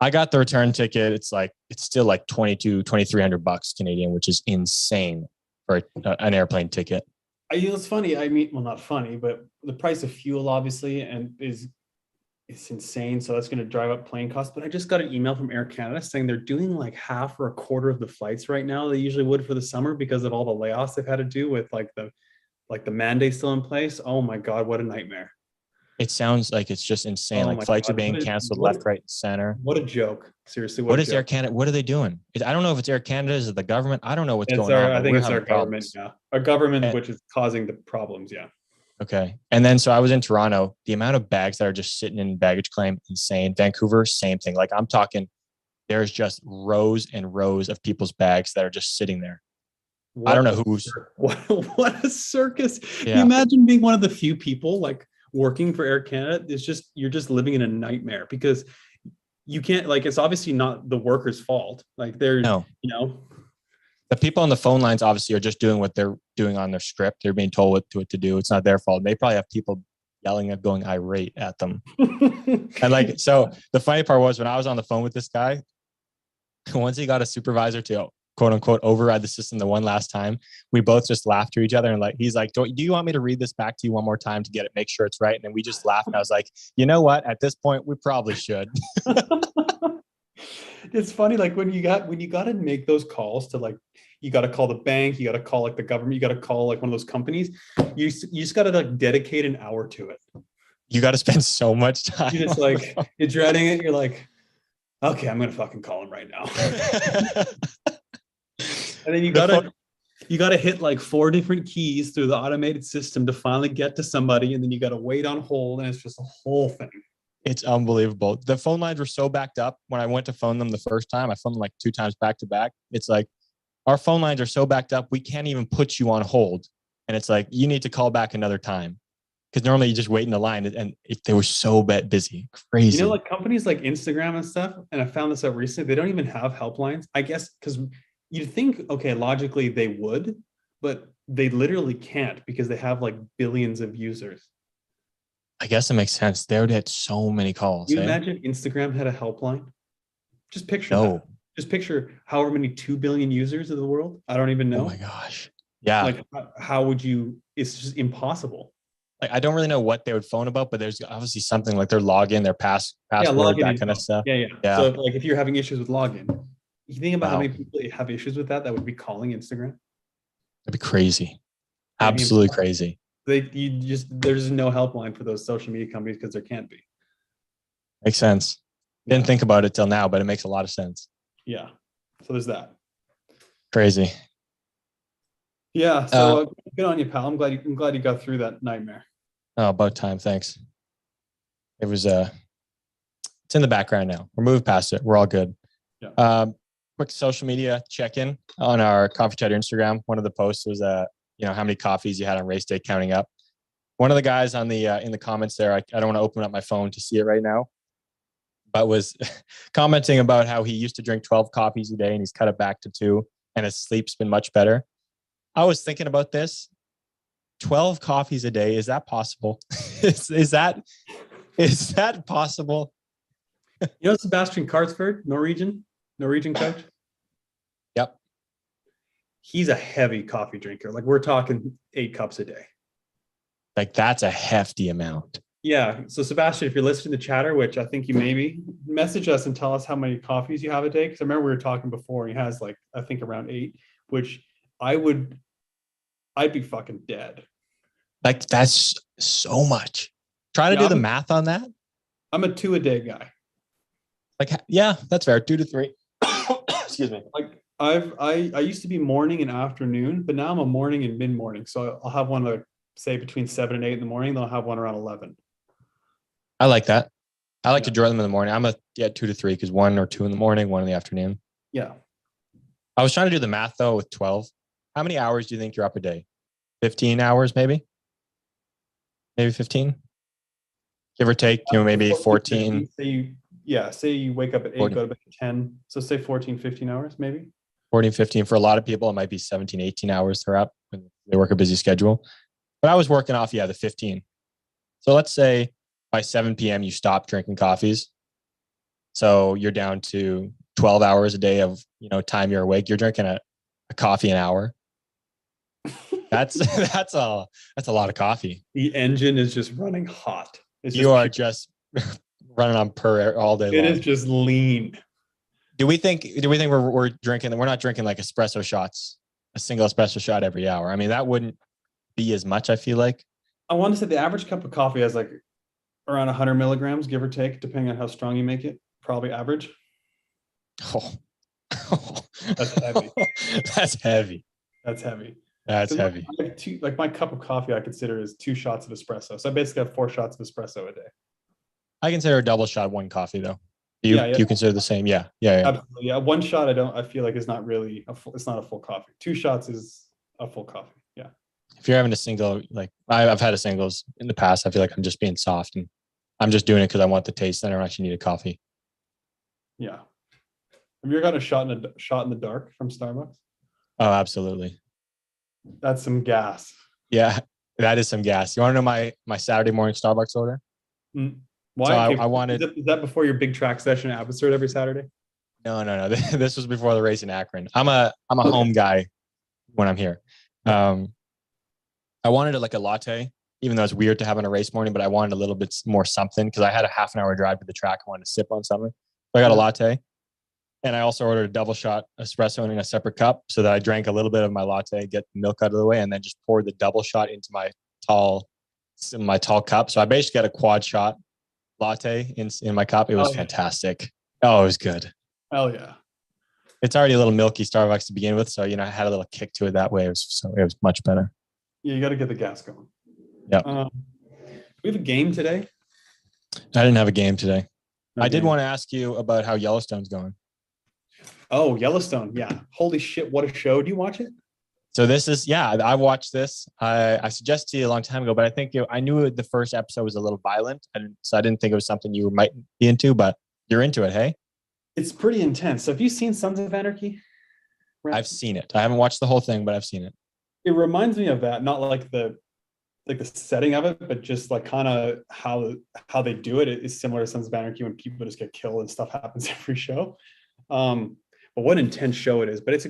I got the return ticket. It's still like $2,300 Canadian, which is insane for an airplane ticket. It's funny. I mean, well, not funny, but the price of fuel obviously it's insane. So that's going to drive up plane costs. But I just got an email from Air Canada saying they're doing like half or a quarter of the flights right now they usually would for the summer because of all the layoffs they've had to do with like the mandate still in place. Oh my God, what a nightmare. It sounds like it's just insane. Like flights are being canceled left, right, and center. What a joke. Seriously. What is Air Canada? What are they doing? I don't know if it's Air Canada, is it the government? I don't know what's going on. I think it's our government. Yeah. Our government, which is causing the problems. Yeah. Okay. And then, so I was in Toronto, the amount of bags that are just sitting in baggage claim, insane. Vancouver, same thing. Like, I'm talking, there's just rows and rows of people's bags that are just sitting there. I don't know who's. What a circus. Yeah. You imagine being one of the few people like working for Air Canada. You're just living in a nightmare because you can't, like, it's obviously not the workers' fault. Like, the people on the phone lines obviously are just doing what they're doing on their script. They're being told what to do. It's not their fault. They probably have people yelling and going irate at them. And like, so the funny part was when I was on the phone with this guy, once he got a supervisor to quote unquote override the system the one last time, we both just laughed to each other, and like, he's like, do you want me to read this back to you one more time to get it, make sure it's right? And then we just laughed, and I was like, you know what, at this point we probably should. It's funny, like when you got to make those calls to, like, you got to call the bank, you got to call like the government, you got to call like one of those companies, you just got to like dedicate an hour to it. You got to spend so much time. You just like, you're dreading it, you're like, okay, I'm gonna fucking call him right now. And then you gotta hit like 4 different keys through the automated system to finally get to somebody, and then you gotta wait on hold, and it's just a whole thing. It's unbelievable. The phone lines were so backed up when I went to phone them the first time. I phoned them like 2 times back to back. It's like our phone lines are so backed up, we can't even put you on hold. And it's like, you need to call back another time. Because normally you just wait in the line, and if they were so busy, crazy. You know, like companies like Instagram and stuff, and I found this out recently, they don't even have helplines. I guess because you'd think, okay, logically they would, but they literally can't because they have like billions of users. I guess it makes sense. They would get so many calls. You imagine Instagram had a helpline? Just picture No. that. Just picture however many 2 billion users of the world. I don't even know. Oh my gosh. Yeah. Like, how would you? It's just impossible. Like, I don't really know what they would phone about, but there's obviously something like their login, their password, that kind of stuff. Yeah. So like if you're having issues with login, you think about how many people have issues with that would be calling Instagram. That'd be crazy. Absolutely crazy. There's no helpline for those social media companies because there can't be. Makes sense. Didn't think about it till now, but it makes a lot of sense. Yeah. So there's that. Crazy. Yeah. So good on you, pal. I'm glad you got through that nightmare. Oh, about time. Thanks. It was it's in the background now. We're moving past it. We're all good. Yeah. Quick social media check-in on our Coffee Chatter Instagram. One of the posts was how many coffees you had on race day, counting up. One of the guys on the in the comments there, I don't want to open up my phone to see it right now, but was commenting about how he used to drink 12 coffees a day and he's cut it back to 2, and his sleep's been much better. I was thinking about this. 12 coffees a day, is that possible? is that possible? You know Sebastian Kartsford, Norwegian coach? Yep. He's a heavy coffee drinker. Like we're talking 8 cups a day. Like that's a hefty amount. Yeah. So Sebastian, if you're listening to Chatter, which I think you may be, message us and tell us how many coffees you have a day. Because I remember we were talking before. He has like, I think around 8, which I'd be fucking dead. Like that's so much. Try to do the math on that. I'm a 2 a day guy. Like, yeah, that's fair. 2 to 3. Excuse me. Like I used to be morning and afternoon, but now I'm a morning and mid morning. So I'll have one like say between 7 and 8 in the morning. Then I'll have one around 11. I like that. I like to draw them in the morning. I'm 2 to 3 because 1 or 2 in the morning, 1 in the afternoon. Yeah. I was trying to do the math though with 12. How many hours do you think you're up a day? 15 hours, maybe? Maybe 15? Give or take, maybe 14. Say you wake up at 8, 40. Go to bed at 10. So say 14, 15 hours, maybe? 14, 15. For a lot of people, it might be 17, 18 hours they're up when they work a busy schedule. But I was working off, the 15. So let's say by 7 p.m. you stop drinking coffees. So you're down to 12 hours a day of, time you're awake. You're drinking a coffee an hour. That's a lot of coffee. The engine is just running hot. You are just running on per all day long. It is just lean. Do we think we're drinking? We're not drinking like espresso shots, a single espresso shot every hour. I mean, that wouldn't be as much. I feel like. I want to say the average cup of coffee has like around 100 milligrams, give or take, depending on how strong you make it. Probably average. Oh. That's heavy. That's heavy. That's heavy. That's heavy. Like my cup of coffee, I consider is 2 shots of espresso. So I basically have 4 shots of espresso a day. I consider a double shot 1 coffee though. Do you consider the same? Yeah. Absolutely. Yeah. 1 shot, I feel like is not really it's not a full coffee. 2 shots is a full coffee. Yeah. If you're having a single, like I've had a singles in the past, I feel like I'm just being soft and I'm just doing it because I want the taste. I don't actually need a coffee. Yeah. Have you ever gotten a shot in the dark from Starbucks? Oh, absolutely. That's some gas. Yeah, that is some gas. You want to know my Saturday morning Starbucks order? Why? So I wanted. Is that before your big track session at Abbotsford every Saturday? No. This was before the race in Akron. I'm a home guy when I'm here. I wanted like a latte, even though it's weird to have on a race morning, but I wanted a little bit more something because I had a half an hour drive to the track. I wanted to sip on something. So I got a latte. And I also ordered a double shot espresso in a separate cup so that I drank a little bit of my latte, get the milk out of the way, and then just poured the double shot into my tall cup. So I basically got a quad shot latte in my cup. It was fantastic. Oh, it was good. Hell yeah. It's already a little milky Starbucks to begin with. So, I had a little kick to it that way. It was much better. Yeah, you got to get the gas going. Yeah. We have a game today. I didn't have a game today. I did want to ask you about how Yellowstone's going. Oh, Yellowstone. Yeah. Holy shit. What a show. Do you watch it? So this is, yeah, I watched this. I suggested to you a long time ago, but I think I knew the first episode was a little violent. So I didn't think it was something you might be into, but you're into it, hey? It's pretty intense. So have you seen Sons of Anarchy? I've seen it. I haven't watched the whole thing, but I've seen it. It reminds me of that, not like the setting of it, but just like kind of how they do it. It is similar to Sons of Anarchy when people just get killed and stuff happens every show. But what an intense show it is. But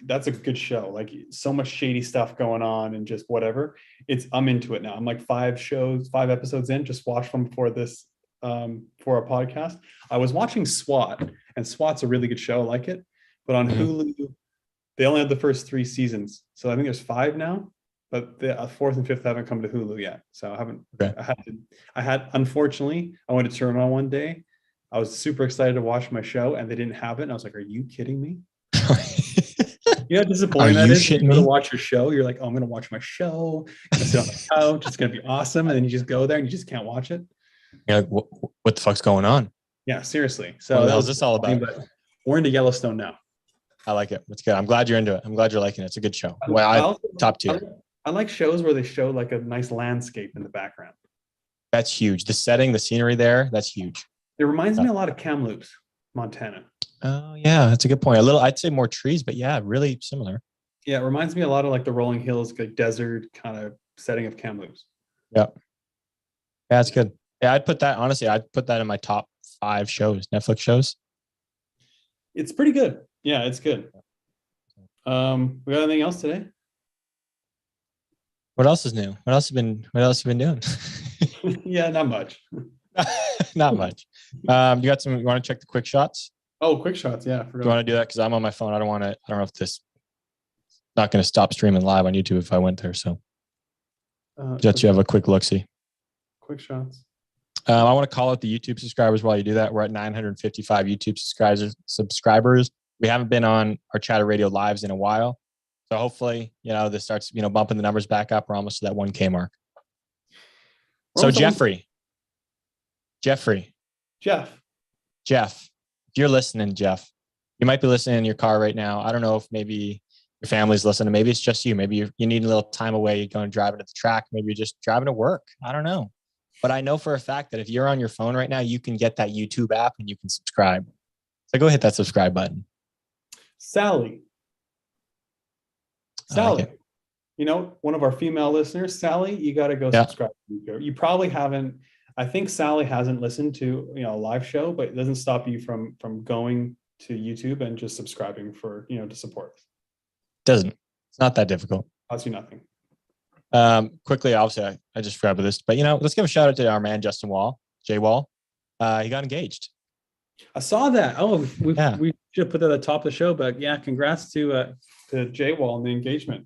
that's a good show. Like so much shady stuff going on and just whatever. I'm into it now. I'm like 5 episodes in. Just watched them before this for a podcast. I was watching SWAT, and SWAT's a really good show. I like it, but on Hulu, they only had the first 3 seasons. So I think there's 5 now, but the 4th and 5th haven't come to Hulu yet. So I haven't. Okay. Unfortunately, I went to turn on one day. I was super excited to watch my show, and they didn't have it. And I was like, "Are you kidding me?" You know how disappointing that is? You go to watch your show, you're like, "Oh, I'm going to watch my show. I'm going to sit on the couch. It's going to be awesome." And then you just go there and you just can't watch it. You're like, what the fuck's going on? Yeah, seriously. So what the hell is this all about? We're into Yellowstone now. I like it. It's good. I'm glad you're into it. I'm glad you're liking it. It's a good show. Well, top tier. I like shows where they show like a nice landscape in the background. That's huge. The setting, the scenery there, that's huge. It reminds me a lot of Kamloops, Montana. Oh yeah, that's a good point. A little, I'd say more trees, but yeah, really similar. Yeah, it reminds me a lot of like the rolling hills, like desert kind of setting of Kamloops. Yeah. Yeah, that's good. Yeah, I'd put that in my top 5 shows, Netflix shows. It's pretty good. Yeah, it's good. We got anything else today? What else is new? What else have you been doing? Yeah, not much. Not much. You want to check the quick shots? Oh, quick shots. Yeah. Do you want to do that? Because I'm on my phone. I don't know if this not going to stop streaming live on YouTube if I went there. So just you have a quick look-see. Quick shots. I want to call out the YouTube subscribers while you do that. We're at 955 YouTube subscribers. We haven't been on our Chatter Radio lives in a while. So hopefully, this starts, bumping the numbers back up. We're almost to that 1K mark. So Jeffrey, Jeff, if you're listening, Jeff, you might be listening in your car right now. I don't know if maybe your family's listening. Maybe it's just you. Maybe you need a little time away. You're going driving to the track. Maybe you're just driving to work. I don't know. But I know for a fact that if you're on your phone right now, you can get that YouTube app and you can subscribe. So go hit that subscribe button. Sally, like one of our female listeners, Sally, you got to go subscribe. You probably haven't. I think Sally hasn't listened to a live show, but it doesn't stop you from going to YouTube and just subscribing for to support. Doesn't. It's not that difficult. Costs you nothing. Quickly, obviously, I just forgot about this, but let's give a shout out to our man Justin Wall, Jay Wall. He got engaged. I saw that. Oh, we should have put that at the top of the show, but yeah, congrats to Jay Wall and the engagement.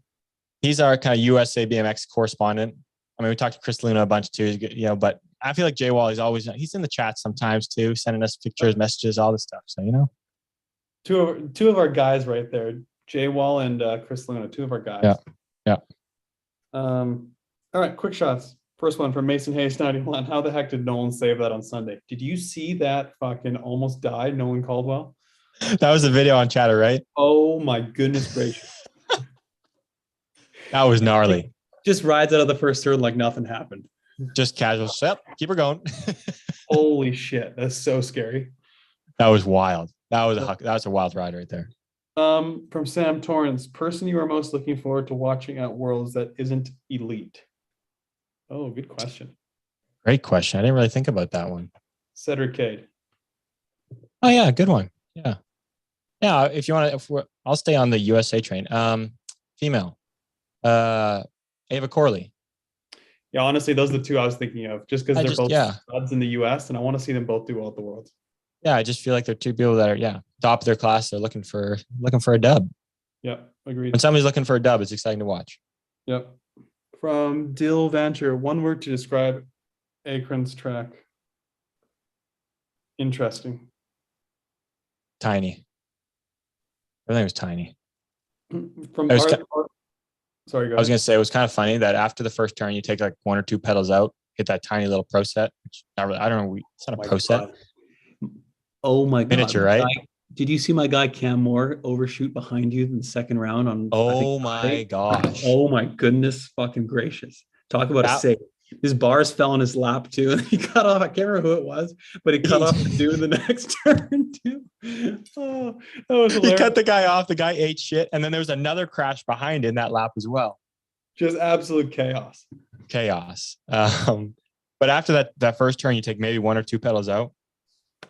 He's our kind of USA Bmx correspondent. I mean, we talked to Chris Luna a bunch too, but I feel like Jay Wall he's in the chat sometimes too, sending us pictures, messages, all this stuff. So two of our guys right there, Jay Wall and Chris Luna, 2 of our guys. Yeah. All right, quick shots. First one from Mason Hayes 91. How the heck did Nolan save that on Sunday? Did you see that fucking almost died Nolan Caldwell? That was a video on Chatter, right? Oh my goodness gracious. That was gnarly. Just rides out of the first turn like nothing happened. Just casual. Yep, keep her going. Holy shit. That's so scary. That was wild. That was a wild ride right there. From Sam Torrance, person you are most looking forward to watching at Worlds that isn't elite. Oh, good question. Great question. I didn't really think about that one. Cedric Cade. Oh yeah, good one. Yeah. If you want to, I'll stay on the USA train. Female. Ava Corley. Yeah, honestly, those are the 2 I was thinking of. Just because they're both studs in the US, and I want to see them both do well at the Worlds. Yeah, I just feel like they're 2 people that are top of their class. They're looking for a dub. Yeah, agreed. When somebody's looking for a dub, it's exciting to watch. Yep. From Dill Vancher, one word to describe Akron's track. Interesting. Tiny. Everything was tiny. Sorry, go ahead. I was going to say, it was kind of funny that after the first turn, you take like 1 or 2 pedals out, hit that tiny little pro set, which not really, I don't know. It's not a pro set. Oh my God. Miniature, right? Did you see my guy Cam Moore overshoot behind you in the second round on? Oh my gosh. Oh my goodness, fucking gracious! Talk about a That- save. His bars fell on his lap too, and he cut off. I can't remember who it was, but he cut off the dude in the next turn too. Oh, that was He hilarious. cut the guy off. The guy ate shit, and then there was another crash behind in that lap as well. Just absolute chaos. Chaos. But after that first turn, you take maybe 1 or 2 pedals out,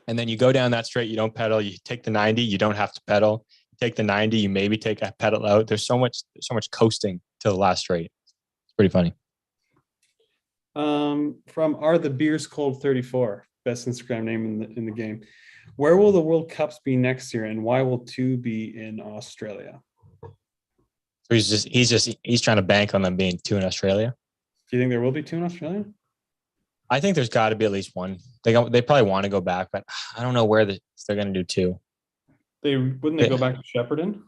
and then you go down that straight. You don't pedal. You take the 90. You don't have to pedal. You take the 90. You maybe take a pedal out. There's so much coasting to the last straight. It's pretty funny. From Are the Beers Cold 34, best Instagram name in the game. Where will the World Cups be next year, and why will 2 be in Australia? So he's trying to bank on them being 2 in Australia. Do you think there will be 2 in Australia? I think there's got to be at least 1. They probably want to go back, but I don't know where they're going to do 2. Wouldn't they go back to Shepparton?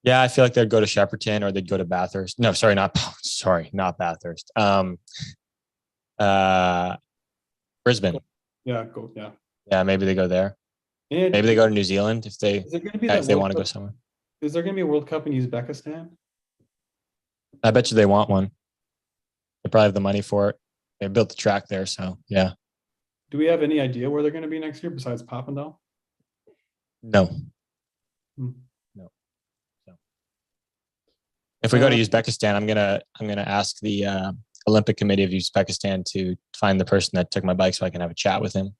Yeah, I feel like they'd go to Shepparton or they'd go to Bathurst. No, not Bathurst. Brisbane. Yeah, go. Yeah. Yeah, maybe they go there. And Maybe they go to New Zealand if they want to go somewhere. Is there going to be a World Cup in Uzbekistan? I bet you they want one. They probably have the money for it. They built the track there, so yeah. Do we have any idea where they're going to be next year besides Papendal? No. Hmm. No. So if we go to Uzbekistan, I'm gonna ask the Olympic Committee of Uzbekistan to find the person that took my bike so I can have a chat with him.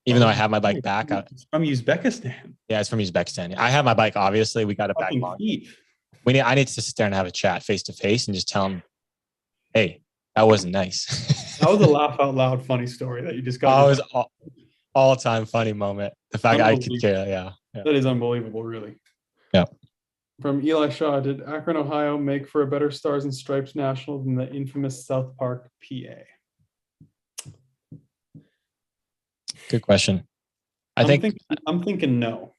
Even though I have my bike back. It's from Uzbekistan. Yeah, it's from Uzbekistan. I have my bike, obviously. We got it back long. I need to sit there and have a chat face to face and just tell him, hey, that wasn't nice. That was a laugh out loud funny story that you just got. That was all time funny moment. The fact I could care, yeah. That is unbelievable, really. Yeah. From Eli Shaw, did Akron, Ohio make for a better Stars and Stripes national than the infamous South Park, PA? Good question. I'm thinking no.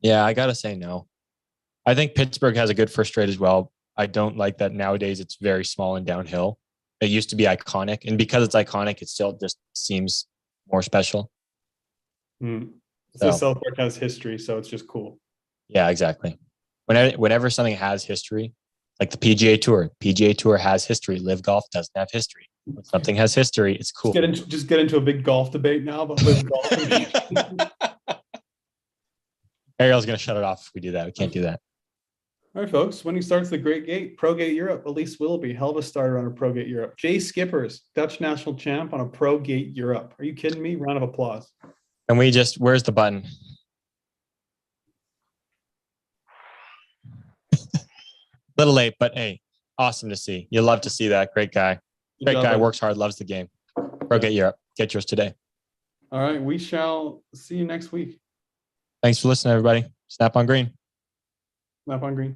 Yeah, I gotta say no. I think Pittsburgh has a good first straight as well. I don't like that nowadays it's very small and downhill. It used to be iconic, and because it's iconic, it still just seems more special. So South Park has history, so it's just cool. Yeah, exactly. Whenever something has history, like the PGA Tour has history. Live Golf doesn't have history. When something has history, it's cool. Just get into a big golf debate now about Live Golf. Ariel's gonna shut it off if we do that. We can't do that. All right, folks. When he starts the Great Gate, Pro Gate Europe, Elise Willoughby, hell of a starter on a Pro Gate Europe. Jay Skippers, Dutch national champ on a Pro Gate Europe. Are you kidding me? Round of applause. And where's the button? Little late, but hey, awesome to see. You love to see that. Great guy. Great guy, works hard, loves the game. Pro Gate Europe. Get yours today. All right. We shall see you next week. Thanks for listening, everybody. Snap on green. Snap on green.